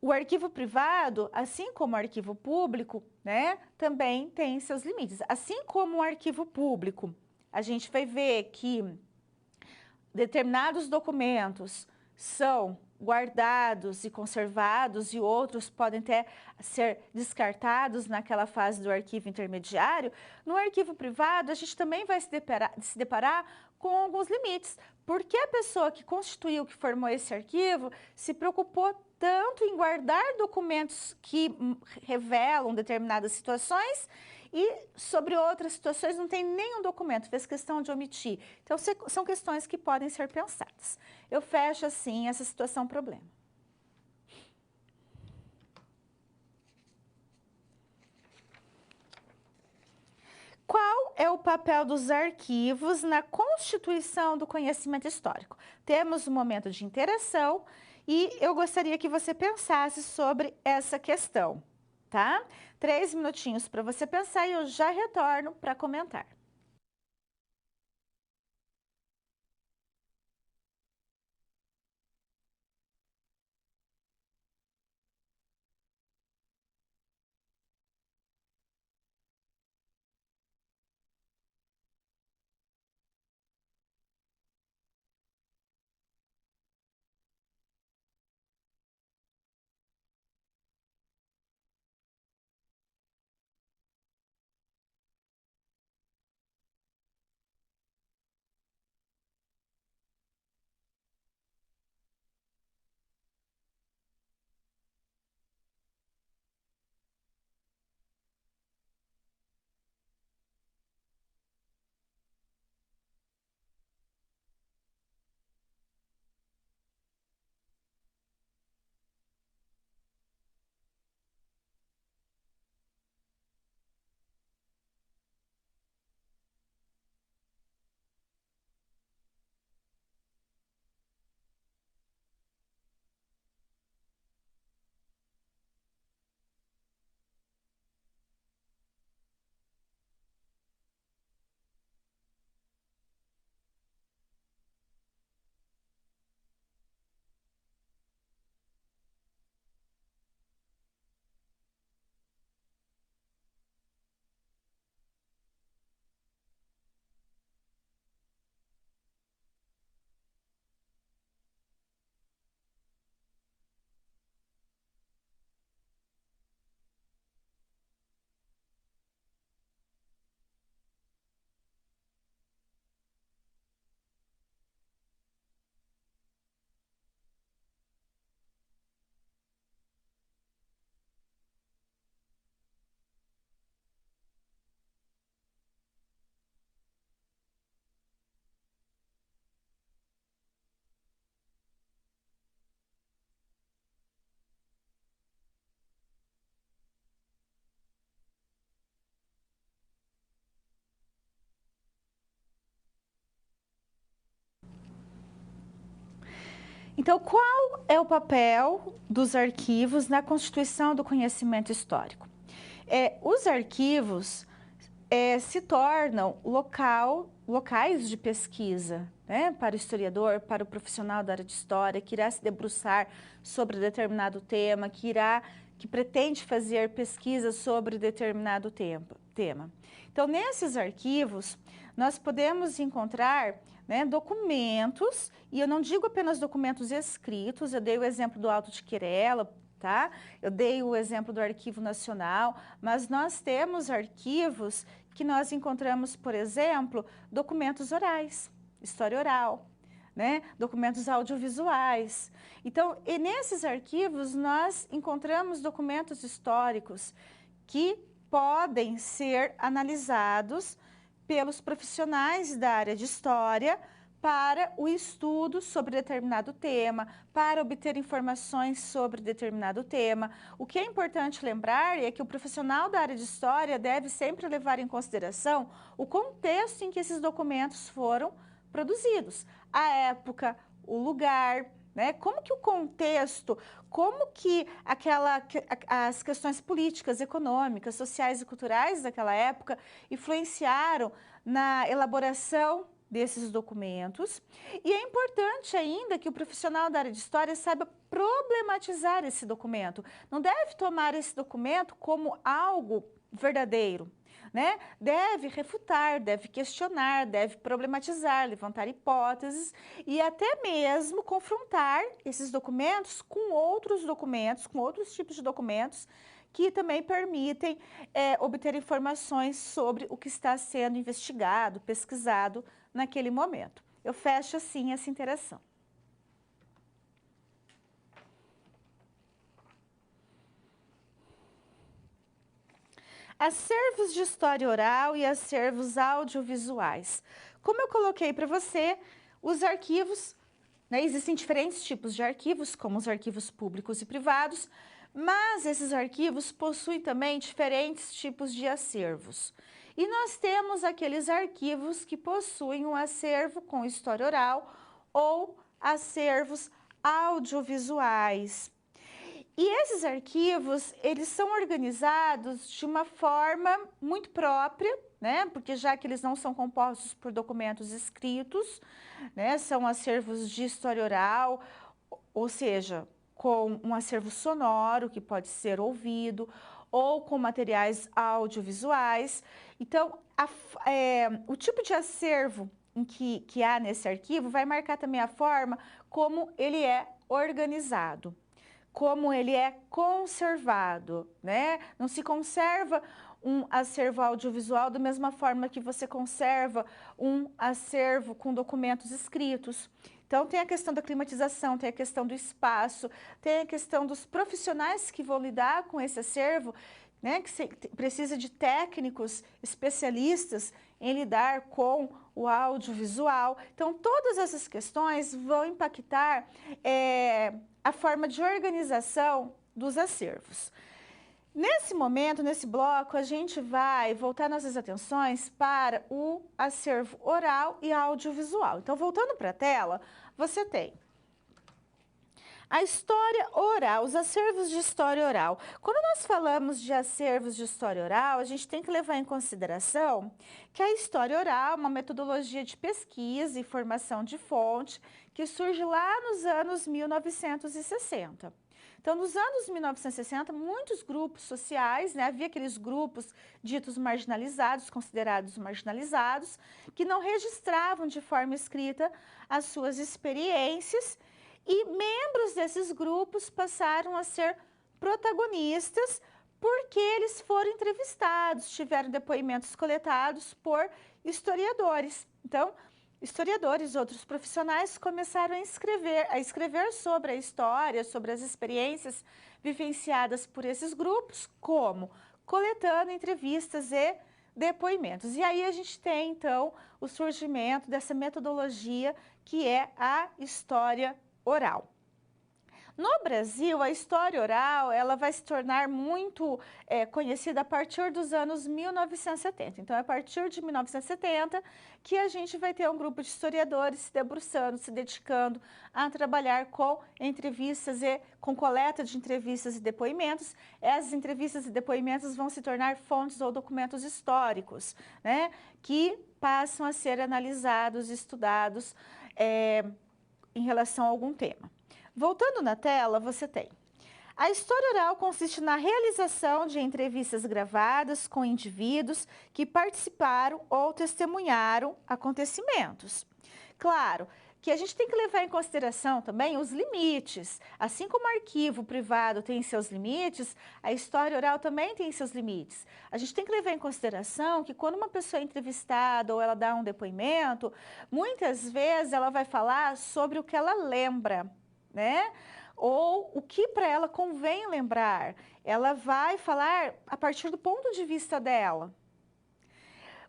O arquivo privado, assim como o arquivo público, né, também tem seus limites. Assim como o arquivo público, a gente vai ver que determinados documentos são guardados e conservados e outros podem até ser descartados naquela fase do arquivo intermediário. No arquivo privado, a gente também vai se deparar com alguns limites, porque a pessoa que constituiu, que formou esse arquivo, se preocupou tanto em guardar documentos que revelam determinadas situações e sobre outras situações não tem nenhum documento, fez questão de omitir. Então, são questões que podem ser pensadas. Eu fecho assim essa situação problema. Qual é o papel dos arquivos na constituição do conhecimento histórico? Temos um momento de interação e eu gostaria que você pensasse sobre essa questão, tá? 3 minutinhos para você pensar e eu já retorno para comentar. Então, qual é o papel dos arquivos na constituição do conhecimento histórico? Os arquivos se tornam locais de pesquisa, né, para o historiador, para o profissional da área de história, que irá se debruçar sobre determinado tema, que pretende fazer pesquisa sobre determinado tema. Então, nesses arquivos, nós podemos encontrar, né, documentos, e eu não digo apenas documentos escritos, eu dei o exemplo do Auto de Querela, tá? Eu dei o exemplo do Arquivo Nacional, mas nós temos arquivos que nós encontramos, por exemplo, documentos orais, história oral, né? Documentos audiovisuais. Então, e nesses arquivos nós encontramos documentos históricos que podem ser analisados pelos profissionais da área de história para o estudo sobre determinado tema, para obter informações sobre determinado tema. O que é importante lembrar é que o profissional da área de história deve sempre levar em consideração o contexto em que esses documentos foram produzidos, a época, o lugar, né? Como que o contexto, como que as questões políticas, econômicas, sociais e culturais daquela época influenciaram na elaboração desses documentos. E é importante ainda que o profissional da área de história saiba problematizar esse documento. Não deve tomar esse documento como algo verdadeiro, né? Deve refutar, deve questionar, deve problematizar, levantar hipóteses e até mesmo confrontar esses documentos com outros documentos, com outros tipos de documentos que também permitem obter informações sobre o que está sendo investigado, pesquisado naquele momento. Eu fecho assim essa interação. Acervos de história oral e acervos audiovisuais. Como eu coloquei para você, os arquivos, né, existem diferentes tipos de arquivos, como os arquivos públicos e privados, mas esses arquivos possuem também diferentes tipos de acervos. E nós temos aqueles arquivos que possuem um acervo com história oral ou acervos audiovisuais. E esses arquivos, eles são organizados de uma forma muito própria, né? Porque já que eles não são compostos por documentos escritos, né? São acervos de história oral, ou seja, com um acervo sonoro que pode ser ouvido, ou com materiais audiovisuais. Então, o tipo de acervo que há nesse arquivo vai marcar também a forma como ele é organizado, como ele é conservado, né? Não se conserva um acervo audiovisual da mesma forma que você conserva um acervo com documentos escritos. Então, tem a questão da climatização, tem a questão do espaço, tem a questão dos profissionais que vão lidar com esse acervo, né? Que precisa de técnicos especialistas em lidar com o audiovisual. Então, todas essas questões vão impactar a forma de organização dos acervos. Nesse momento, nesse bloco, a gente vai voltar nossas atenções para o acervo oral e audiovisual. Então, voltando para a tela, você tem a história oral, os acervos de história oral. Quando nós falamos de acervos de história oral, a gente tem que levar em consideração que a história oral é uma metodologia de pesquisa e formação de fonte que surge lá nos anos 1960. Então, nos anos 1960, muitos grupos sociais, né, havia aqueles grupos ditos marginalizados, considerados marginalizados, que não registravam de forma escrita as suas experiências, e membros desses grupos passaram a ser protagonistas porque eles foram entrevistados, tiveram depoimentos coletados por historiadores. Então, historiadores, outros profissionais começaram a escrever sobre a história, sobre as experiências vivenciadas por esses grupos, como coletando entrevistas e depoimentos. E aí a gente tem, então, o surgimento dessa metodologia que é a história oral. No Brasil, a história oral ela vai se tornar muito conhecida a partir dos anos 1970. Então, é a partir de 1970 que a gente vai ter um grupo de historiadores se debruçando, se dedicando a trabalhar com entrevistas e com coleta de entrevistas e depoimentos. Essas entrevistas e depoimentos vão se tornar fontes ou documentos históricos, né, que passam a ser analisados, estudados em relação a algum tema. Voltando na tela, você tem. A história oral consiste na realização de entrevistas gravadas com indivíduos que participaram ou testemunharam acontecimentos. Claro que a gente tem que levar em consideração também os limites. Assim como o arquivo privado tem seus limites, a história oral também tem seus limites. A gente tem que levar em consideração que quando uma pessoa é entrevistada ou ela dá um depoimento, muitas vezes ela vai falar sobre o que ela lembra, né? Ou o que para ela convém lembrar. Ela vai falar a partir do ponto de vista dela.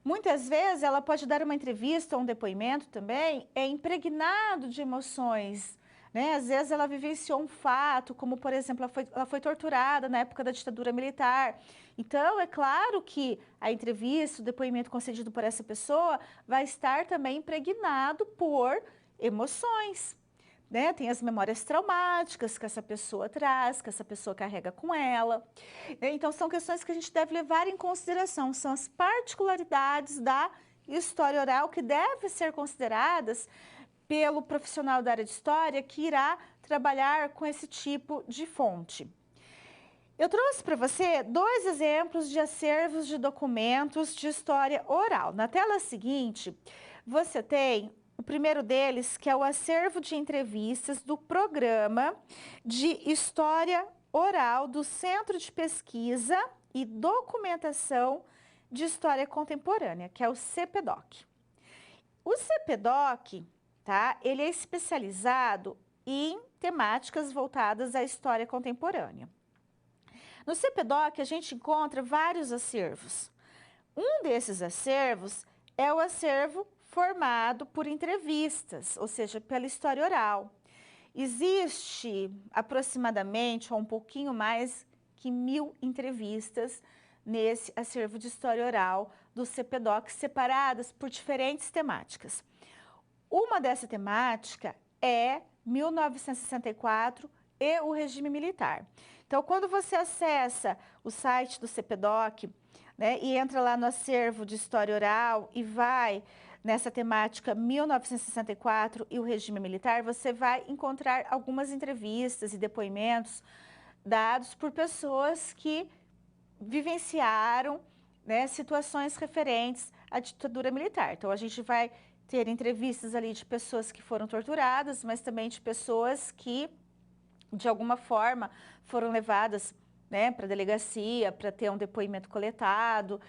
Muitas vezes ela pode dar uma entrevista ou um depoimento também impregnado de emoções, né? Às vezes ela vivenciou um fato, como por exemplo, ela foi torturada na época da ditadura militar. Então, é claro que a entrevista, o depoimento concedido por essa pessoa vai estar também impregnado por emoções. Né? Tem as memórias traumáticas que essa pessoa traz, que essa pessoa carrega com ela. Então, são questões que a gente deve levar em consideração, são as particularidades da história oral que devem ser consideradas pelo profissional da área de história que irá trabalhar com esse tipo de fonte. Eu trouxe para você 2 exemplos de acervos de documentos de história oral. Na tela seguinte, você tem o primeiro deles, que é o acervo de entrevistas do Programa de História Oral do Centro de Pesquisa e Documentação de História Contemporânea, que é o CPDOC. O CPDOC, tá? Ele é especializado em temáticas voltadas à história contemporânea. No CPDOC, a gente encontra vários acervos. Um desses acervos é o acervo formado por entrevistas, ou seja, pela história oral. Existe aproximadamente, ou um pouquinho mais que 1000 entrevistas nesse acervo de história oral do CPDOC, separadas por diferentes temáticas. Uma dessa temática é 1964 e o regime militar. Então, quando você acessa o site do CPDOC, né, e entra lá no acervo de história oral e vai nessa temática 1964 e o regime militar, você vai encontrar algumas entrevistas e depoimentos dados por pessoas que vivenciaram, né, situações referentes à ditadura militar. Então, a gente vai ter entrevistas ali de pessoas que foram torturadas, mas também de pessoas que, de alguma forma, foram levadas, né, para a delegacia, para ter um depoimento coletado,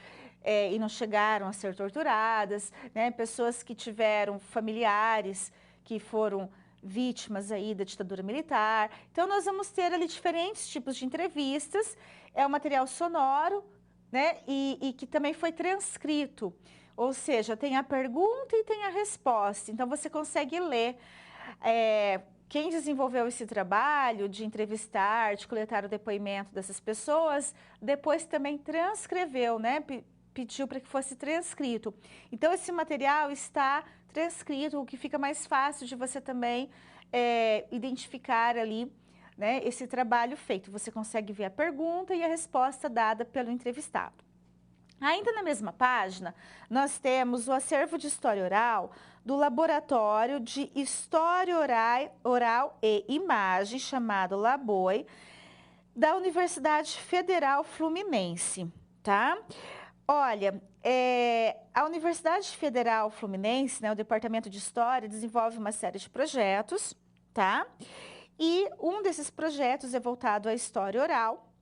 e não chegaram a ser torturadas, né, pessoas que tiveram familiares que foram vítimas aí da ditadura militar. Então, nós vamos ter ali diferentes tipos de entrevistas, é um material sonoro, né, e que também foi transcrito, ou seja, tem a pergunta e tem a resposta, então você consegue ler. Quem desenvolveu esse trabalho de entrevistar, de coletar o depoimento dessas pessoas, depois também transcreveu, né? Pediu para que fosse transcrito. Então, esse material está transcrito, o que fica mais fácil de você também identificar ali, né, esse trabalho feito. Você consegue ver a pergunta e a resposta dada pelo entrevistado. Ainda na mesma página, nós temos o acervo de história oral do Laboratório de História Oral e Imagem, chamado LABOI, da Universidade Federal Fluminense, tá? Olha, a Universidade Federal Fluminense, né, o Departamento de História, desenvolve uma série de projetos, tá? E um desses projetos é voltado à história oral.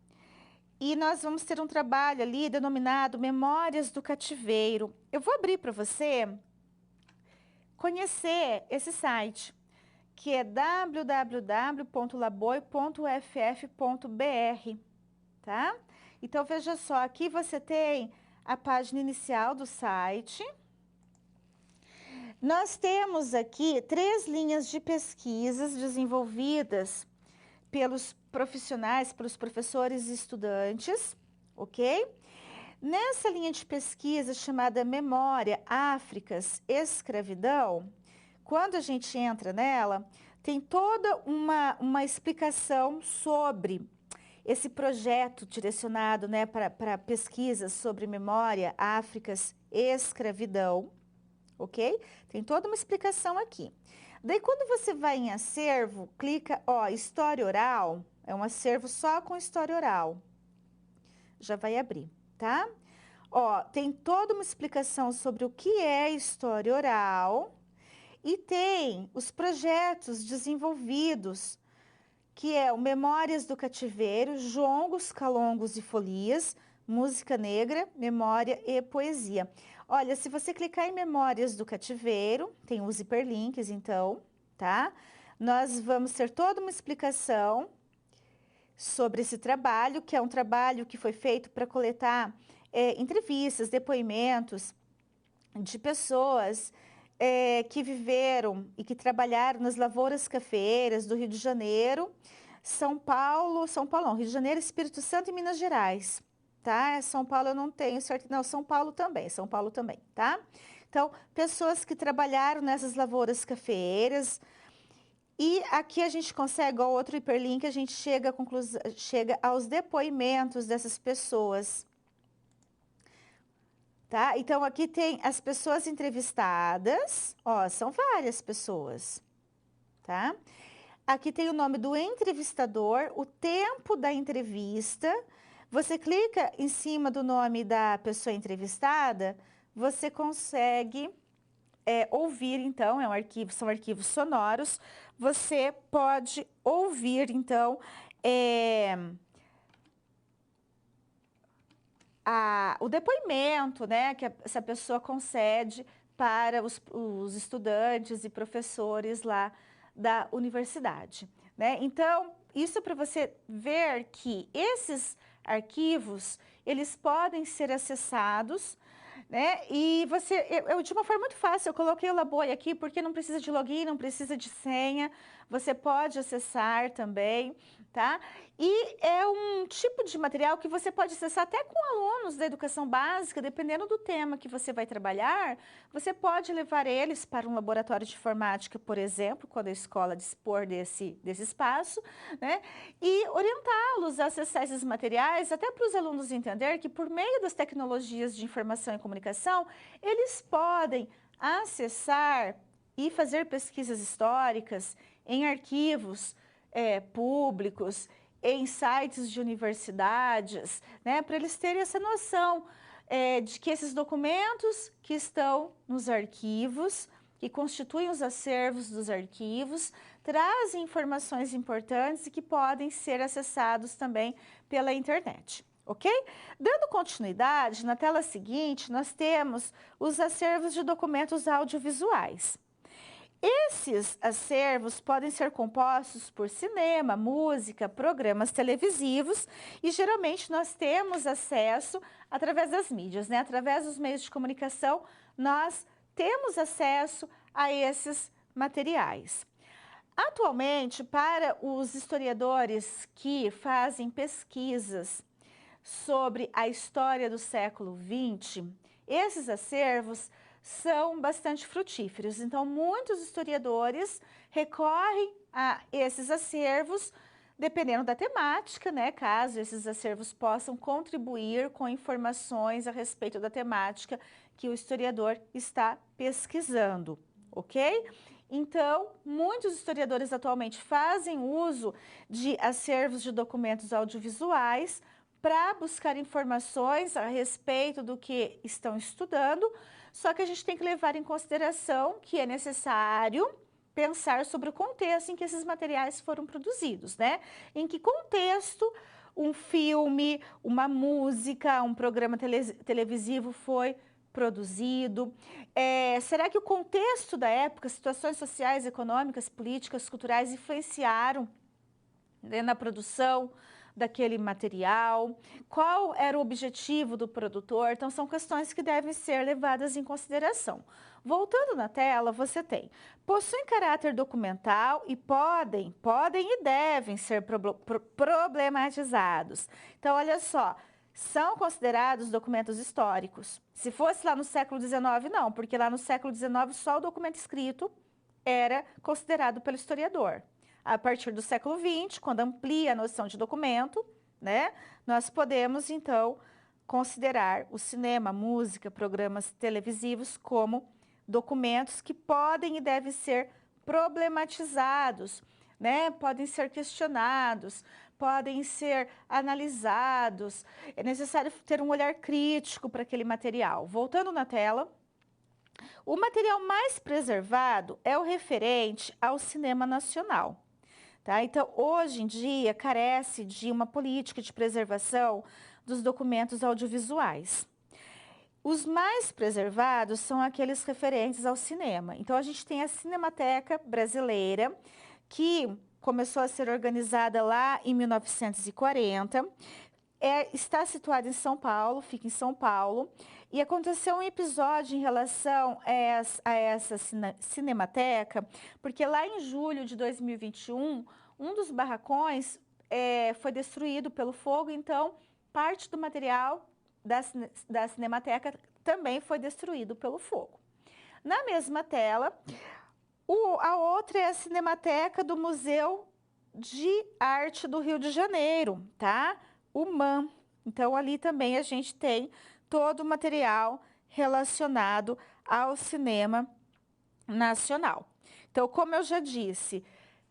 E nós vamos ter um trabalho ali denominado Memórias do Cativeiro. Eu vou abrir para você conhecer esse site, que é www.laboi.ff.br, tá? Então, veja só, aqui você tem a página inicial do site. Nós temos aqui 3 linhas de pesquisas desenvolvidas pelos profissionais, pelos professores e estudantes, ok? Nessa linha de pesquisa chamada Memória, Áfricas, Escravidão, quando a gente entra nela, tem toda uma explicação sobre esse projeto direcionado, né, para pesquisas sobre memória, Áfricas, escravidão, ok? Tem toda uma explicação aqui. Daí, quando você vai em acervo, clica, ó, história oral, é um acervo só com história oral. Já vai abrir, tá? Ó, tem toda uma explicação sobre o que é história oral e tem os projetos desenvolvidos, que é o Memórias do Cativeiro, Jongos, Calongos e Folias, Música Negra, Memória e Poesia. Olha, se você clicar em Memórias do Cativeiro, tem os hiperlinks, então, tá? Nós vamos ter toda uma explicação sobre esse trabalho, que é um trabalho que foi feito para coletar entrevistas, depoimentos de pessoas que viveram e que trabalharam nas lavouras cafeeiras do Rio de Janeiro, São Paulo não, Rio de Janeiro, Espírito Santo e Minas Gerais, tá? São Paulo eu não tenho certeza, não, São Paulo também, tá? Então, pessoas que trabalharam nessas lavouras cafeeiras, e aqui a gente consegue, ó, outro hiperlink, a gente chega aos depoimentos dessas pessoas. Tá? Então, aqui tem as pessoas entrevistadas, ó, são várias pessoas, tá? Aqui tem o nome do entrevistador, o tempo da entrevista. Você clica em cima do nome da pessoa entrevistada, você consegue ouvir, então, são arquivos sonoros, você pode ouvir, então, o depoimento, né, que essa pessoa concede para os estudantes e professores lá da universidade, né? Então, isso é para você ver que esses arquivos, eles podem ser acessados, né? E eu de uma forma muito fácil, eu coloquei o Laboi aqui porque não precisa de login, não precisa de senha, você pode acessar também, tá? E é um tipo de material que você pode acessar até com alunos da educação básica, dependendo do tema que você vai trabalhar, você pode levar eles para um laboratório de informática, por exemplo, quando a escola dispor desse espaço, né? E orientá-los a acessar esses materiais, até para os alunos entender que por meio das tecnologias de informação e comunicação, eles podem acessar e fazer pesquisas históricas em arquivos públicos, em sites de universidades, né, para eles terem essa noção de que esses documentos que estão nos arquivos, que constituem os acervos dos arquivos, trazem informações importantes e que podem ser acessados também pela internet, ok? Dando continuidade, na tela seguinte, nós temos os acervos de documentos audiovisuais. Esses acervos podem ser compostos por cinema, música, programas televisivos e geralmente nós temos acesso através das mídias, né? Através dos meios de comunicação, nós temos acesso a esses materiais. Atualmente, para os historiadores que fazem pesquisas sobre a história do século XX, esses acervos são bastante frutíferos. Então, muitos historiadores recorrem a esses acervos, dependendo da temática, né? Caso esses acervos possam contribuir com informações a respeito da temática que o historiador está pesquisando, ok? Então, muitos historiadores atualmente fazem uso de acervos de documentos audiovisuais para buscar informações a respeito do que estão estudando, só que a gente tem que levar em consideração que é necessário pensar sobre o contexto em que esses materiais foram produzidos, né? Em que contexto um filme, uma música, um programa televisivo foi produzido. Será que o contexto da época, situações sociais, econômicas, políticas, culturais influenciaram, né, na produção daquele material, qual era o objetivo do produtor. Então, são questões que devem ser levadas em consideração. Voltando na tela, você tem, possuem caráter documental e podem e devem ser problematizados. Então, olha só, são considerados documentos históricos. Se fosse lá no século XIX, não, porque lá no século XIX só o documento escrito era considerado pelo historiador. A partir do século XX, quando amplia a noção de documento, né, nós podemos, então, considerar o cinema, a música, programas televisivos como documentos que podem e devem ser problematizados, né, podem ser questionados, podem ser analisados. É necessário ter um olhar crítico para aquele material. Voltando na tela, o material mais preservado é o referente ao cinema nacional. Tá? Então, hoje em dia, carece de uma política de preservação dos documentos audiovisuais. Os mais preservados são aqueles referentes ao cinema. Então, a gente tem a Cinemateca Brasileira, que começou a ser organizada lá em 1940, está situada em São Paulo, fica em São Paulo, e aconteceu um episódio em relação a essa cinemateca, porque lá em julho de 2021, um dos barracões foi destruído pelo fogo, então parte do material da cinemateca também foi destruído pelo fogo. Na mesma tela, a outra é a Cinemateca do Museu de Arte do Rio de Janeiro, tá? O MAM. Então, ali também a gente tem todo o material relacionado ao cinema nacional. Então, como eu já disse,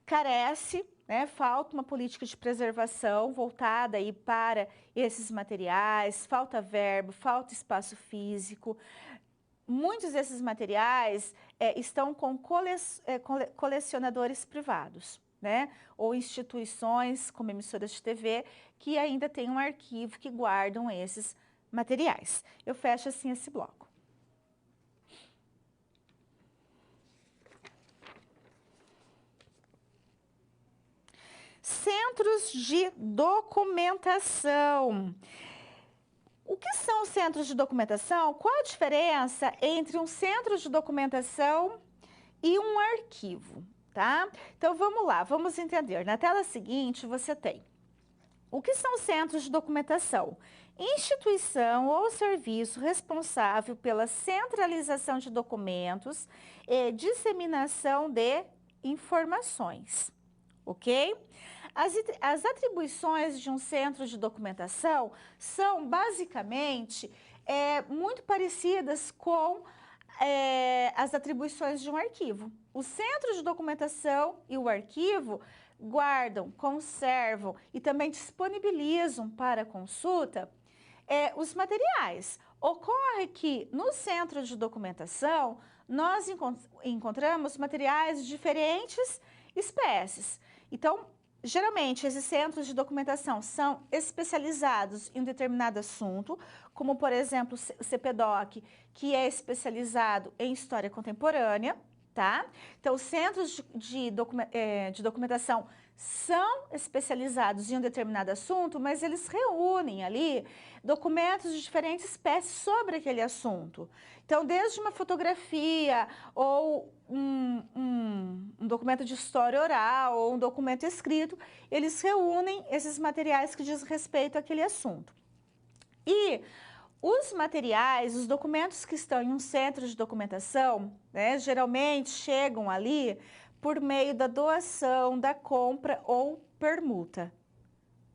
carece, né, falta uma política de preservação voltada aí para esses materiais, falta verbo, falta espaço físico. Muitos desses materiais estão com colecionadores privados, né? Ou instituições como emissoras de TV que ainda têm um arquivo que guardam esses materiais. Eu fecho assim esse bloco. Centros de documentação. O que são os centros de documentação? Qual a diferença entre um centro de documentação e um arquivo, tá? Então, vamos lá, vamos entender. Na tela seguinte, você tem o que são os centros de documentação? Instituição ou serviço responsável pela centralização de documentos e disseminação de informações, ok? As atribuições de um centro de documentação são basicamente muito parecidas com as atribuições de um arquivo. O centro de documentação e o arquivo guardam, conservam e também disponibilizam para consulta os materiais. Ocorre que no centro de documentação nós encontramos materiais de diferentes espécies. Então, geralmente, esses centros de documentação são especializados em um determinado assunto, como, por exemplo, o CPDOC, que é especializado em história contemporânea, tá? Então, os centros de documentação são especializados em um determinado assunto, mas eles reúnem ali documentos de diferentes espécies sobre aquele assunto. Então, desde uma fotografia ou um documento de história oral ou um documento escrito, eles reúnem esses materiais que diz respeito àquele assunto. E os materiais, os documentos que estão em um centro de documentação, né, geralmente chegam ali por meio da doação, da compra ou permuta,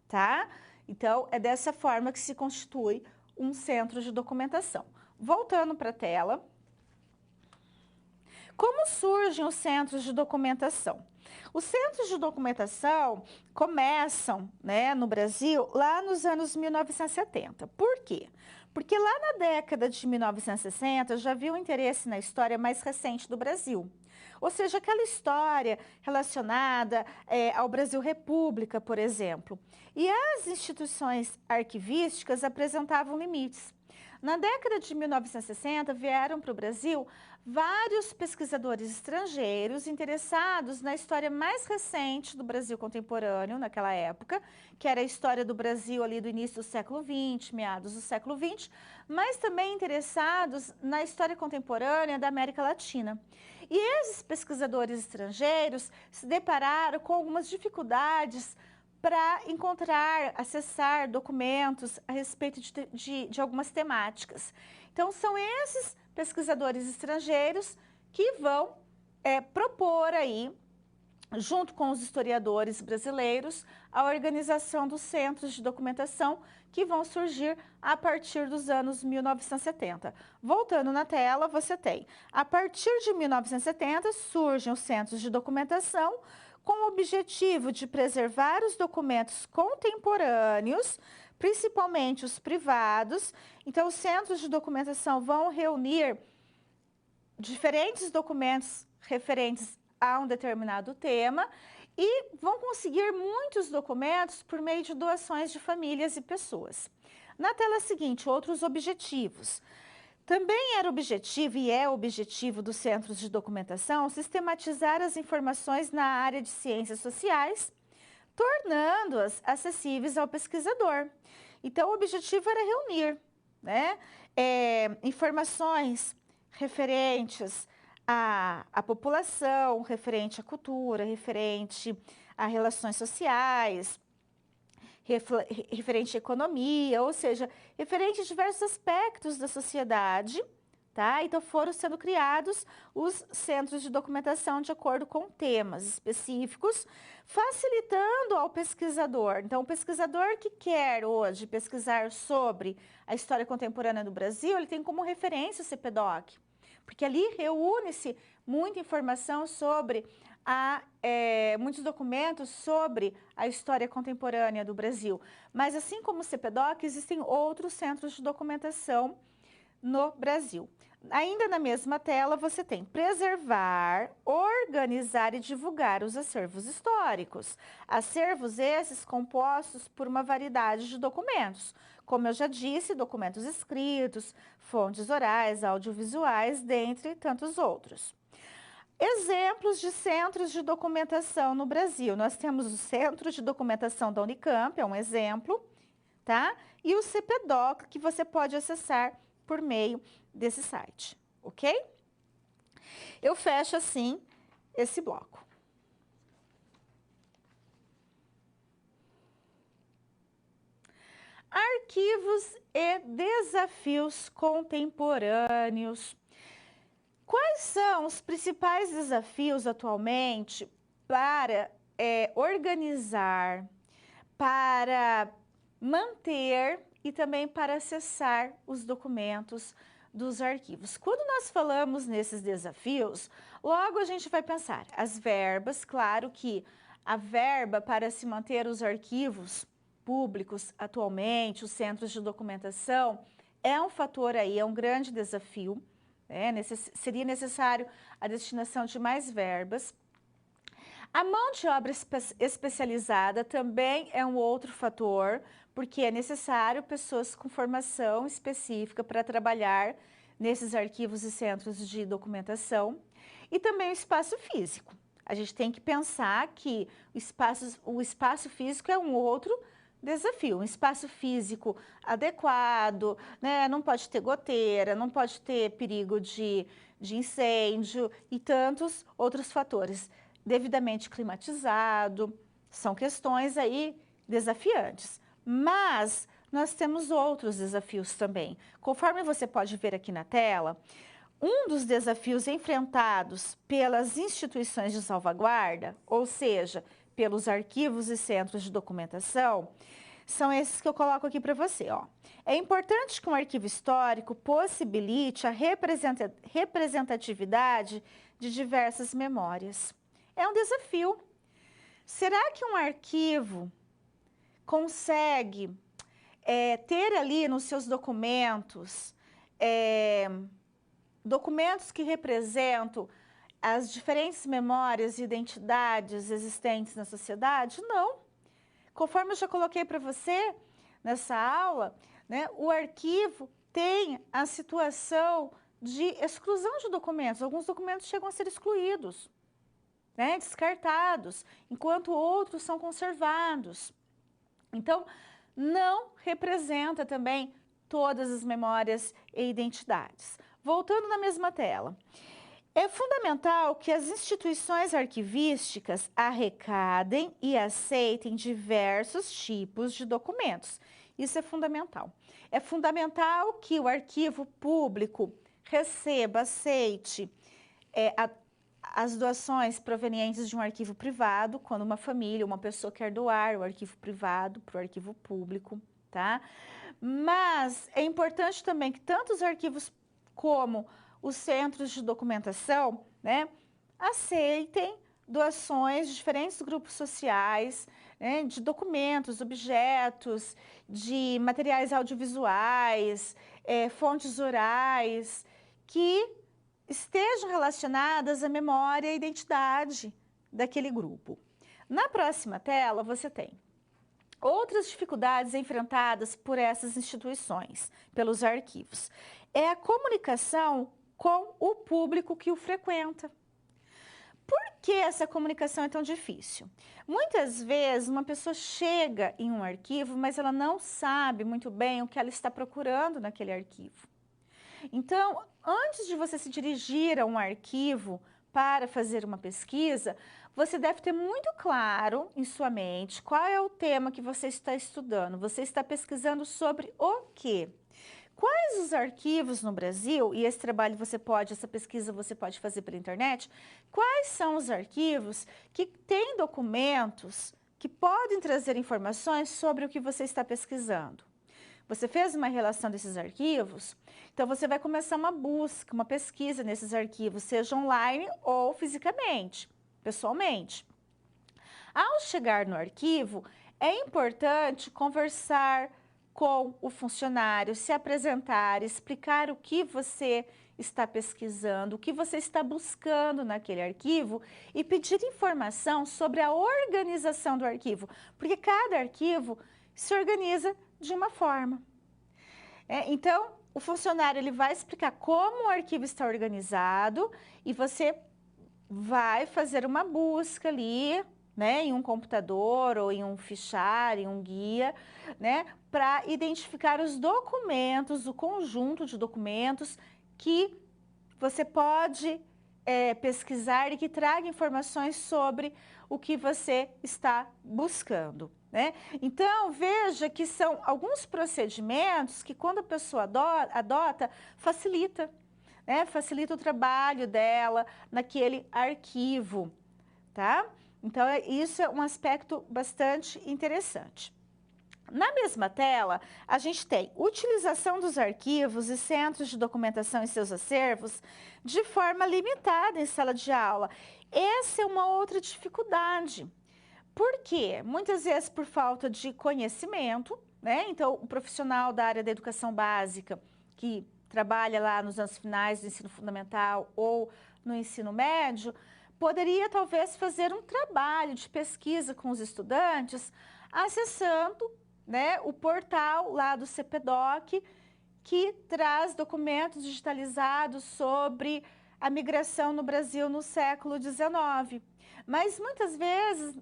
tá? Então, é dessa forma que se constitui um centro de documentação. Voltando para a tela. Como surgem os centros de documentação? Os centros de documentação começam, né, no Brasil lá nos anos 1970. Por quê? Porque lá na década de 1960 já havia um interesse na história mais recente do Brasil. Ou seja, aquela história relacionada ao Brasil República, por exemplo. E as instituições arquivísticas apresentavam limites. Na década de 1960, vieram para o Brasil vários pesquisadores estrangeiros interessados na história mais recente do Brasil contemporâneo, naquela época, que era a história do Brasil ali do início do século XX, meados do século XX, mas também interessados na história contemporânea da América Latina. E esses pesquisadores estrangeiros se depararam com algumas dificuldades para encontrar, acessar documentos a respeito de algumas temáticas. Então, são esses pesquisadores estrangeiros que vão propor aí, junto com os historiadores brasileiros, a organização dos centros de documentação que vão surgir a partir dos anos 1970. Voltando na tela, você tem, a partir de 1970, surgem os centros de documentação com o objetivo de preservar os documentos contemporâneos, principalmente os privados. Então, os centros de documentação vão reunir diferentes documentos referentes a um determinado tema e vão conseguir muitos documentos por meio de doações de famílias e pessoas. Na tela seguinte, outros objetivos. Também era objetivo e é objetivo dos centros de documentação sistematizar as informações na área de ciências sociais, tornando-as acessíveis ao pesquisador. Então, o objetivo era reunir, né, informações referentes à população, referente à cultura, referente a relações sociais, referente à economia, ou seja, referente a diversos aspectos da sociedade, tá? Então, foram sendo criados os centros de documentação de acordo com temas específicos, facilitando ao pesquisador. Então, o pesquisador que quer hoje pesquisar sobre a história contemporânea do Brasil, ele tem como referência o CPDOC, porque ali reúne-se muita informação sobre muitos documentos sobre a história contemporânea do Brasil. Mas, assim como o CPDOC, existem outros centros de documentação no Brasil. Ainda na mesma tela, você tem preservar, organizar e divulgar os acervos históricos. Acervos esses compostos por uma variedade de documentos. Como eu já disse, documentos escritos, fontes orais, audiovisuais, dentre tantos outros. Exemplos de centros de documentação no Brasil. Nós temos o Centro de Documentação da Unicamp, é um exemplo, tá? E o CPDOC, que você pode acessar por meio desse site, ok? Eu fecho assim esse bloco. Arquivos e desafios contemporâneos. Quais são os principais desafios atualmente para organizar, para manter e também para acessar os documentos dos arquivos? Quando nós falamos nesses desafios, logo a gente vai pensar as verbas. Claro que a verba para se manter os arquivos públicos atualmente, os centros de documentação, é um fator aí, é um grande desafio. Seria necessário a destinação de mais verbas. A mão de obra especializada também é um outro fator, porque é necessário pessoas com formação específica para trabalhar nesses arquivos e centros de documentação. E também o espaço físico. A gente tem que pensar que o espaço físico é um outro desafio, um espaço físico adequado, né? Não pode ter goteira, não pode ter perigo de incêndio e tantos outros fatores. Devidamente climatizado, são questões aí desafiantes. Mas nós temos outros desafios também. Conforme você pode ver aqui na tela, um dos desafios enfrentados pelas instituições de salvaguarda, ou seja, pelos arquivos e centros de documentação, são esses que eu coloco aqui para você, ó. É importante que um arquivo histórico possibilite a representatividade de diversas memórias. É um desafio. Será que um arquivo consegue ter ali nos seus documentos, documentos que representam as diferentes memórias e identidades existentes na sociedade? Não. Conforme eu já coloquei para você nessa aula, né, o arquivo tem a situação de exclusão de documentos. Alguns documentos chegam a ser excluídos, né, descartados, enquanto outros são conservados. Então, não representa também todas as memórias e identidades. Voltando na mesma tela. É fundamental que as instituições arquivísticas arrecadem e aceitem diversos tipos de documentos. Isso é fundamental. É fundamental que o arquivo público receba, aceite as doações provenientes de um arquivo privado, quando uma família, uma pessoa quer doar o arquivo privado para o arquivo público, tá? Mas é importante também que tanto os arquivos como os centros de documentação, né, aceitem doações de diferentes grupos sociais, né, de documentos, objetos, de materiais audiovisuais, fontes orais, que estejam relacionadas à memória e identidade daquele grupo. Na próxima tela, você tem outras dificuldades enfrentadas por essas instituições, pelos arquivos. É a comunicação com o público que o frequenta. Por que essa comunicação é tão difícil? Muitas vezes uma pessoa chega em um arquivo, mas ela não sabe muito bem o que ela está procurando naquele arquivo. Então, antes de você se dirigir a um arquivo para fazer uma pesquisa, você deve ter muito claro em sua mente qual é o tema que você está estudando. Você está pesquisando sobre o quê? Quais os arquivos no Brasil, e essa pesquisa você pode fazer pela internet, quais são os arquivos que têm documentos que podem trazer informações sobre o que você está pesquisando? Você fez uma relação desses arquivos? Então, você vai começar uma busca, uma pesquisa nesses arquivos, seja online ou fisicamente, pessoalmente. Ao chegar no arquivo, é importante conversar com o funcionário, se apresentar, explicar o que você está pesquisando, o que você está buscando naquele arquivo e pedir informação sobre a organização do arquivo, porque cada arquivo se organiza de uma forma. Então, o funcionário ele vai explicar como o arquivo está organizado e você vai fazer uma busca ali, né, em um computador ou em um fichário, em um guia, né, para identificar os documentos, o conjunto de documentos que você pode pesquisar e que traga informações sobre o que você está buscando, né? Então, veja que são alguns procedimentos que quando a pessoa adota, facilita, né? Facilita o trabalho dela naquele arquivo, tá? Então, isso é um aspecto bastante interessante. Na mesma tela, a gente tem utilização dos arquivos e centros de documentação em seus acervos de forma limitada em sala de aula. Essa é uma outra dificuldade. Por quê? Muitas vezes por falta de conhecimento, né? Então, o profissional da área da educação básica, que trabalha lá nos anos finais do ensino fundamental ou no ensino médio, poderia talvez fazer um trabalho de pesquisa com os estudantes, acessando, né, o portal lá do CPDOC, que traz documentos digitalizados sobre a migração no Brasil no século XIX. Mas muitas vezes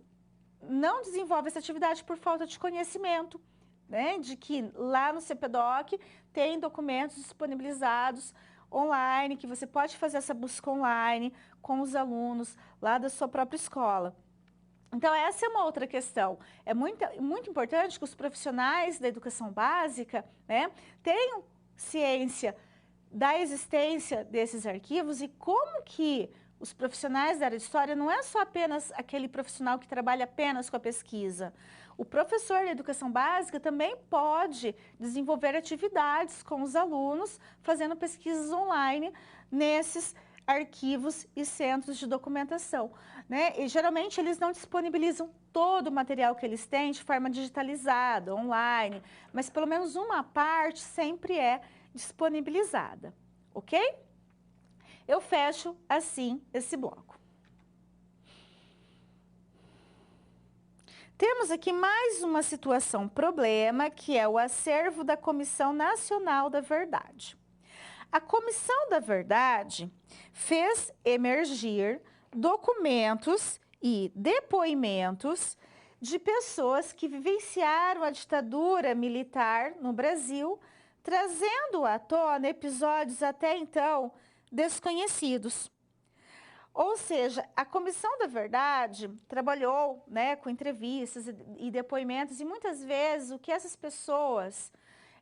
não desenvolve essa atividade por falta de conhecimento, né, de que lá no CPDOC tem documentos disponibilizados online, que você pode fazer essa busca online com os alunos lá da sua própria escola. Então, essa é uma outra questão. É muito importante que os profissionais da educação básica, né, tenham ciência da existência desses arquivos e como que os profissionais da área de história não é só apenas aquele profissional que trabalha apenas com a pesquisa. O professor da educação básica também pode desenvolver atividades com os alunos, fazendo pesquisas online nesses arquivos e centros de documentação, né? E geralmente eles não disponibilizam todo o material que eles têm de forma digitalizada, online, mas pelo menos uma parte sempre é disponibilizada, ok? Eu fecho assim esse bloco. Temos aqui mais uma situação problema, que é o acervo da Comissão Nacional da Verdade. A Comissão da Verdade fez emergir documentos e depoimentos de pessoas que vivenciaram a ditadura militar no Brasil, trazendo à tona episódios até então desconhecidos. Ou seja, a Comissão da Verdade trabalhou, né, com entrevistas e depoimentos, e muitas vezes o que essas pessoas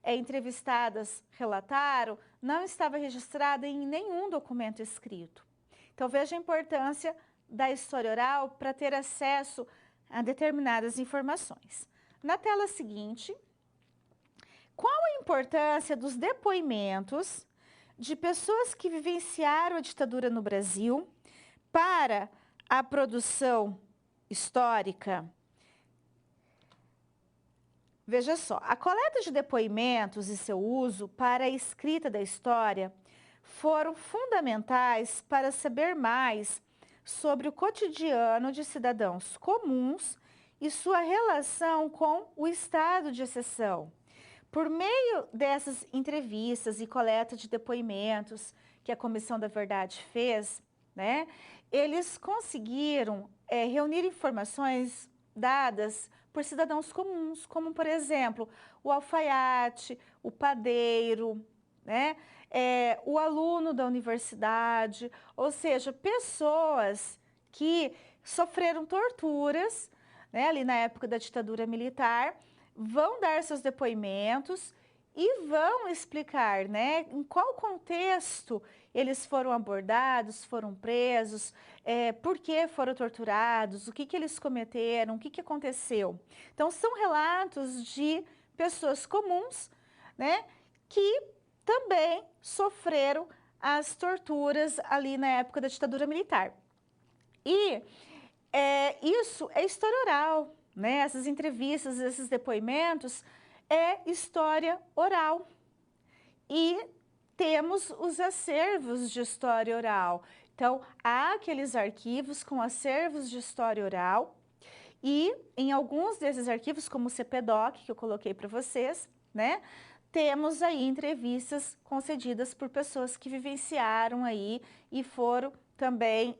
entrevistadas relataram não estava registrado em nenhum documento escrito. Então, veja a importância da história oral para ter acesso a determinadas informações. Na tela seguinte, qual a importância dos depoimentos de pessoas que vivenciaram a ditadura no Brasil para a produção histórica? Veja só, a coleta de depoimentos e seu uso para a escrita da história foram fundamentais para saber mais sobre o cotidiano de cidadãos comuns e sua relação com o estado de exceção. Por meio dessas entrevistas e coleta de depoimentos que a Comissão da Verdade fez, né, eles conseguiram reunir informações dadas por cidadãos comuns, como, por exemplo, o alfaiate, o padeiro, né, o aluno da universidade, ou seja, pessoas que sofreram torturas, né, ali na época da ditadura militar, vão dar seus depoimentos e vão explicar, né, em qual contexto eles foram abordados, foram presos, por que foram torturados, o que eles cometeram, o que aconteceu. Então, são relatos de pessoas comuns, né, que também sofreram as torturas ali na época da ditadura militar. E isso é história oral, né? Essas entrevistas, esses depoimentos é história oral. E temos os acervos de história oral. Então, há aqueles arquivos com acervos de história oral e em alguns desses arquivos, como o CPDOC, que eu coloquei para vocês, né? Temos aí entrevistas concedidas por pessoas que vivenciaram aí e foram também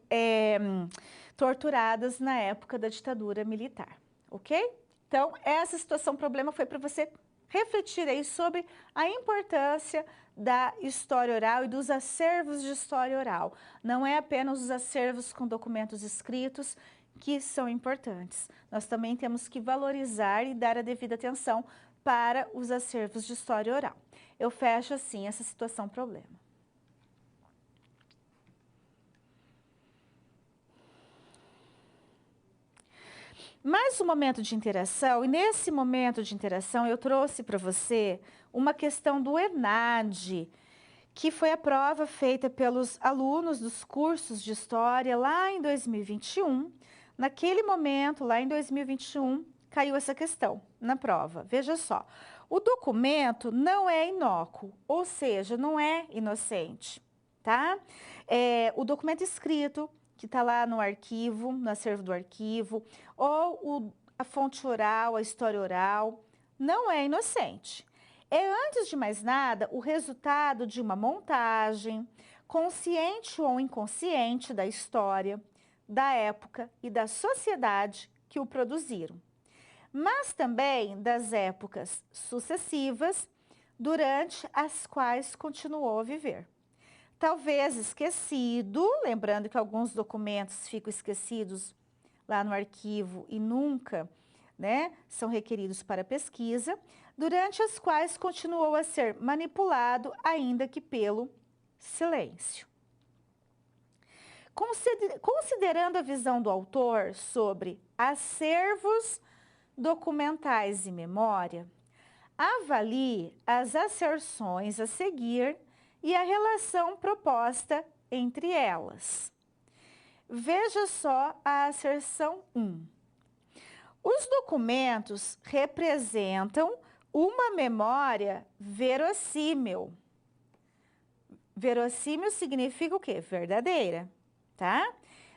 torturadas na época da ditadura militar, ok? Então, essa situação problema foi para você refletir aí sobre a importância da história oral e dos acervos de história oral. Não é apenas os acervos com documentos escritos que são importantes. Nós também temos que valorizar e dar a devida atenção para os acervos de história oral. Eu fecho assim essa situação problema. Mais um momento de interação, e nesse momento de interação eu trouxe para você uma questão do ENAD, que foi a prova feita pelos alunos dos cursos de História lá em 2021. Naquele momento, lá em 2021, caiu essa questão na prova. Veja só, o documento não é inócuo, ou seja, não é inocente, tá? O documento escrito, que está lá no arquivo, no acervo do arquivo, ou a fonte oral, a história oral, não é inocente. É, antes de mais nada, o resultado de uma montagem, consciente ou inconsciente, da história, da época e da sociedade que o produziram, mas também das épocas sucessivas durante as quais continuou a viver. Talvez esquecido, lembrando que alguns documentos ficam esquecidos lá no arquivo e nunca, né, são requeridos para pesquisa, durante as quais continuou a ser manipulado, ainda que pelo silêncio. Considerando a visão do autor sobre acervos documentais e memória, avalie as asserções a seguir e a relação proposta entre elas. Veja só a asserção 1. Os documentos representam uma memória verossímil. Verossímil significa o quê? Verdadeira, tá?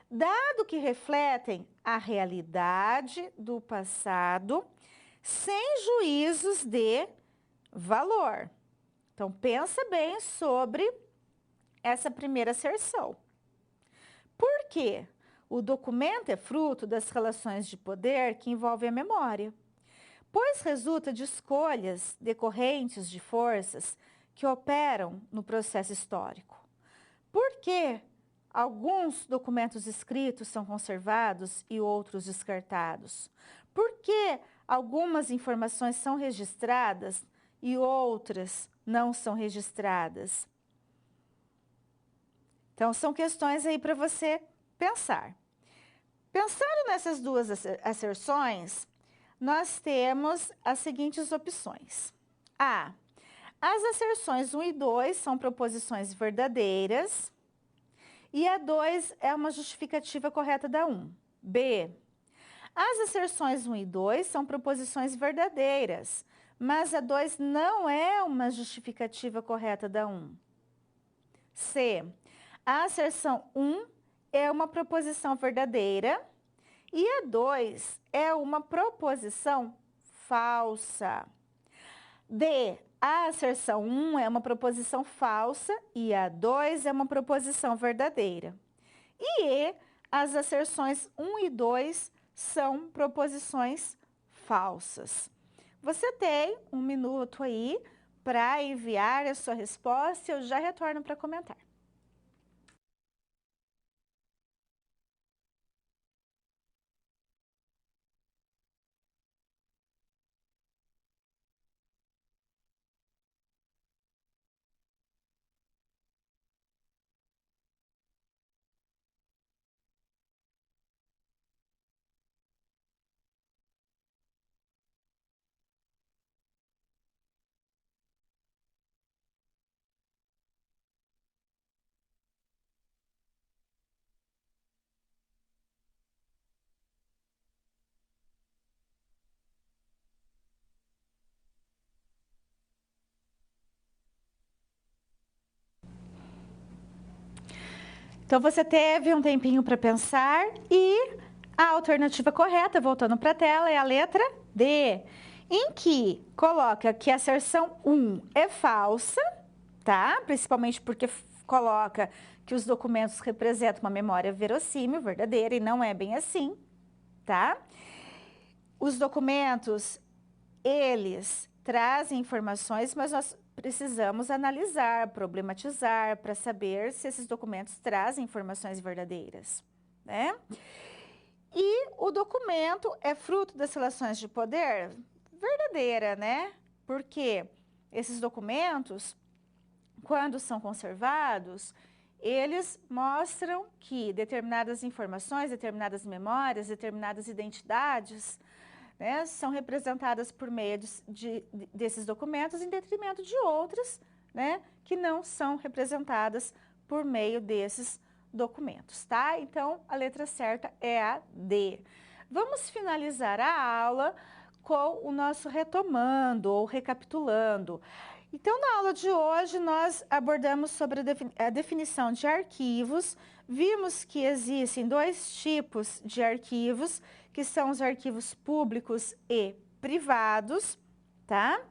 Dado que refletem a realidade do passado sem juízos de valor. Então, pensa bem sobre essa primeira asserção. Por quê? O documento é fruto das relações de poder que envolvem a memória, pois resulta de escolhas decorrentes de forças que operam no processo histórico. Por que alguns documentos escritos são conservados e outros descartados? Por que algumas informações são registradas e outras não são registradas? Então, são questões aí para você pensar. Pensando nessas duas asserções, nós temos as seguintes opções. A. As asserções 1 e 2 são proposições verdadeiras e a 2 é uma justificativa correta da 1. B. As asserções 1 e 2 são proposições verdadeiras, mas a 2 não é uma justificativa correta da 1. C. A asserção 1 é uma proposição verdadeira e a 2 é uma proposição falsa. D. A asserção 1 é uma proposição falsa e a 2 é uma proposição verdadeira. E E. As asserções 1 e 2 são proposições falsas. Você tem 1 minuto aí para enviar a sua resposta e eu já retorno para comentar. Então, você teve um tempinho para pensar e a alternativa correta, voltando para a tela, é a letra D, em que coloca que a asserção 1 é falsa, tá? Principalmente porque coloca que os documentos representam uma memória verossímil, verdadeira, e não é bem assim, tá? Os documentos, eles trazem informações, mas nós precisamos analisar, problematizar para saber se esses documentos trazem informações verdadeiras, né? E o documento é fruto das relações de poder? Verdadeira, né? Porque esses documentos, quando são conservados, eles mostram que determinadas informações, determinadas memórias, determinadas identidades, né, são representadas por meio desses documentos em detrimento de outras, né, que não são representadas por meio desses documentos, tá? Então, a letra certa é a D. Vamos finalizar a aula com o nosso retomando ou recapitulando. Então, na aula de hoje, nós abordamos sobre a definição de arquivos, vimos que existem 2 tipos de arquivos, que são os arquivos públicos e privados, tá?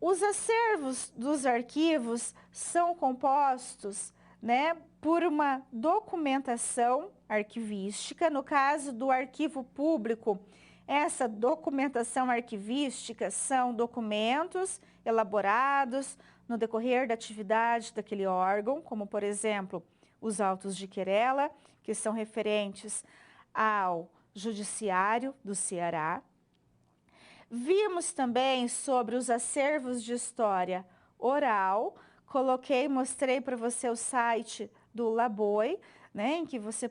Os acervos dos arquivos são compostos, né, por uma documentação arquivística. No caso do arquivo público, essa documentação arquivística são documentos elaborados no decorrer da atividade daquele órgão, como, por exemplo, os autos de querela, que são referentes ao Judiciário do Ceará. Vimos também sobre os acervos de história oral. Mostrei para você o site do Laboi, né, em que você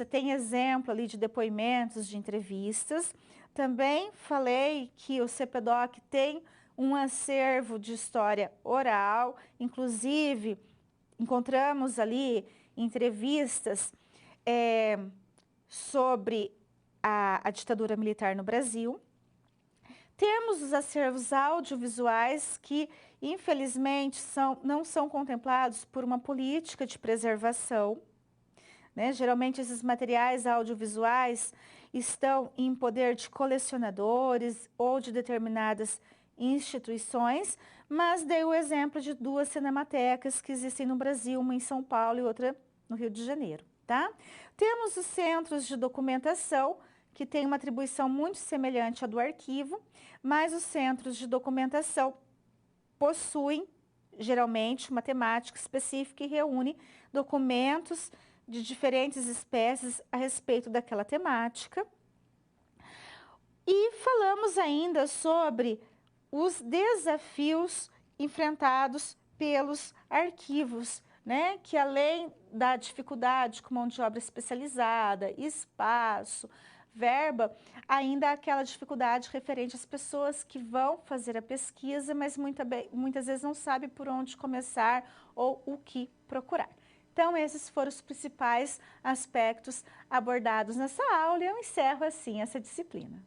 tem exemplo ali de depoimentos, de entrevistas. Também falei que o CPDOC tem um acervo de história oral, inclusive encontramos ali entrevistas sobre a ditadura militar no Brasil. Temos os acervos audiovisuais que, infelizmente, não são contemplados por uma política de preservação, né? Geralmente esses materiais audiovisuais estão em poder de colecionadores ou de determinadas instituições, mas dei o exemplo de 2 cinematecas que existem no Brasil, uma em São Paulo e outra no Rio de Janeiro, tá? Temos os centros de documentação, que tem uma atribuição muito semelhante à do arquivo, mas os centros de documentação possuem, geralmente, uma temática específica e reúne documentos de diferentes espécies a respeito daquela temática. E falamos ainda sobre os desafios enfrentados pelos arquivos, né? Que além da dificuldade com mão de obra especializada, espaço, verba, ainda há aquela dificuldade referente às pessoas que vão fazer a pesquisa, mas muitas vezes não sabem por onde começar ou o que procurar. Então, esses foram os principais aspectos abordados nessa aula e eu encerro assim essa disciplina.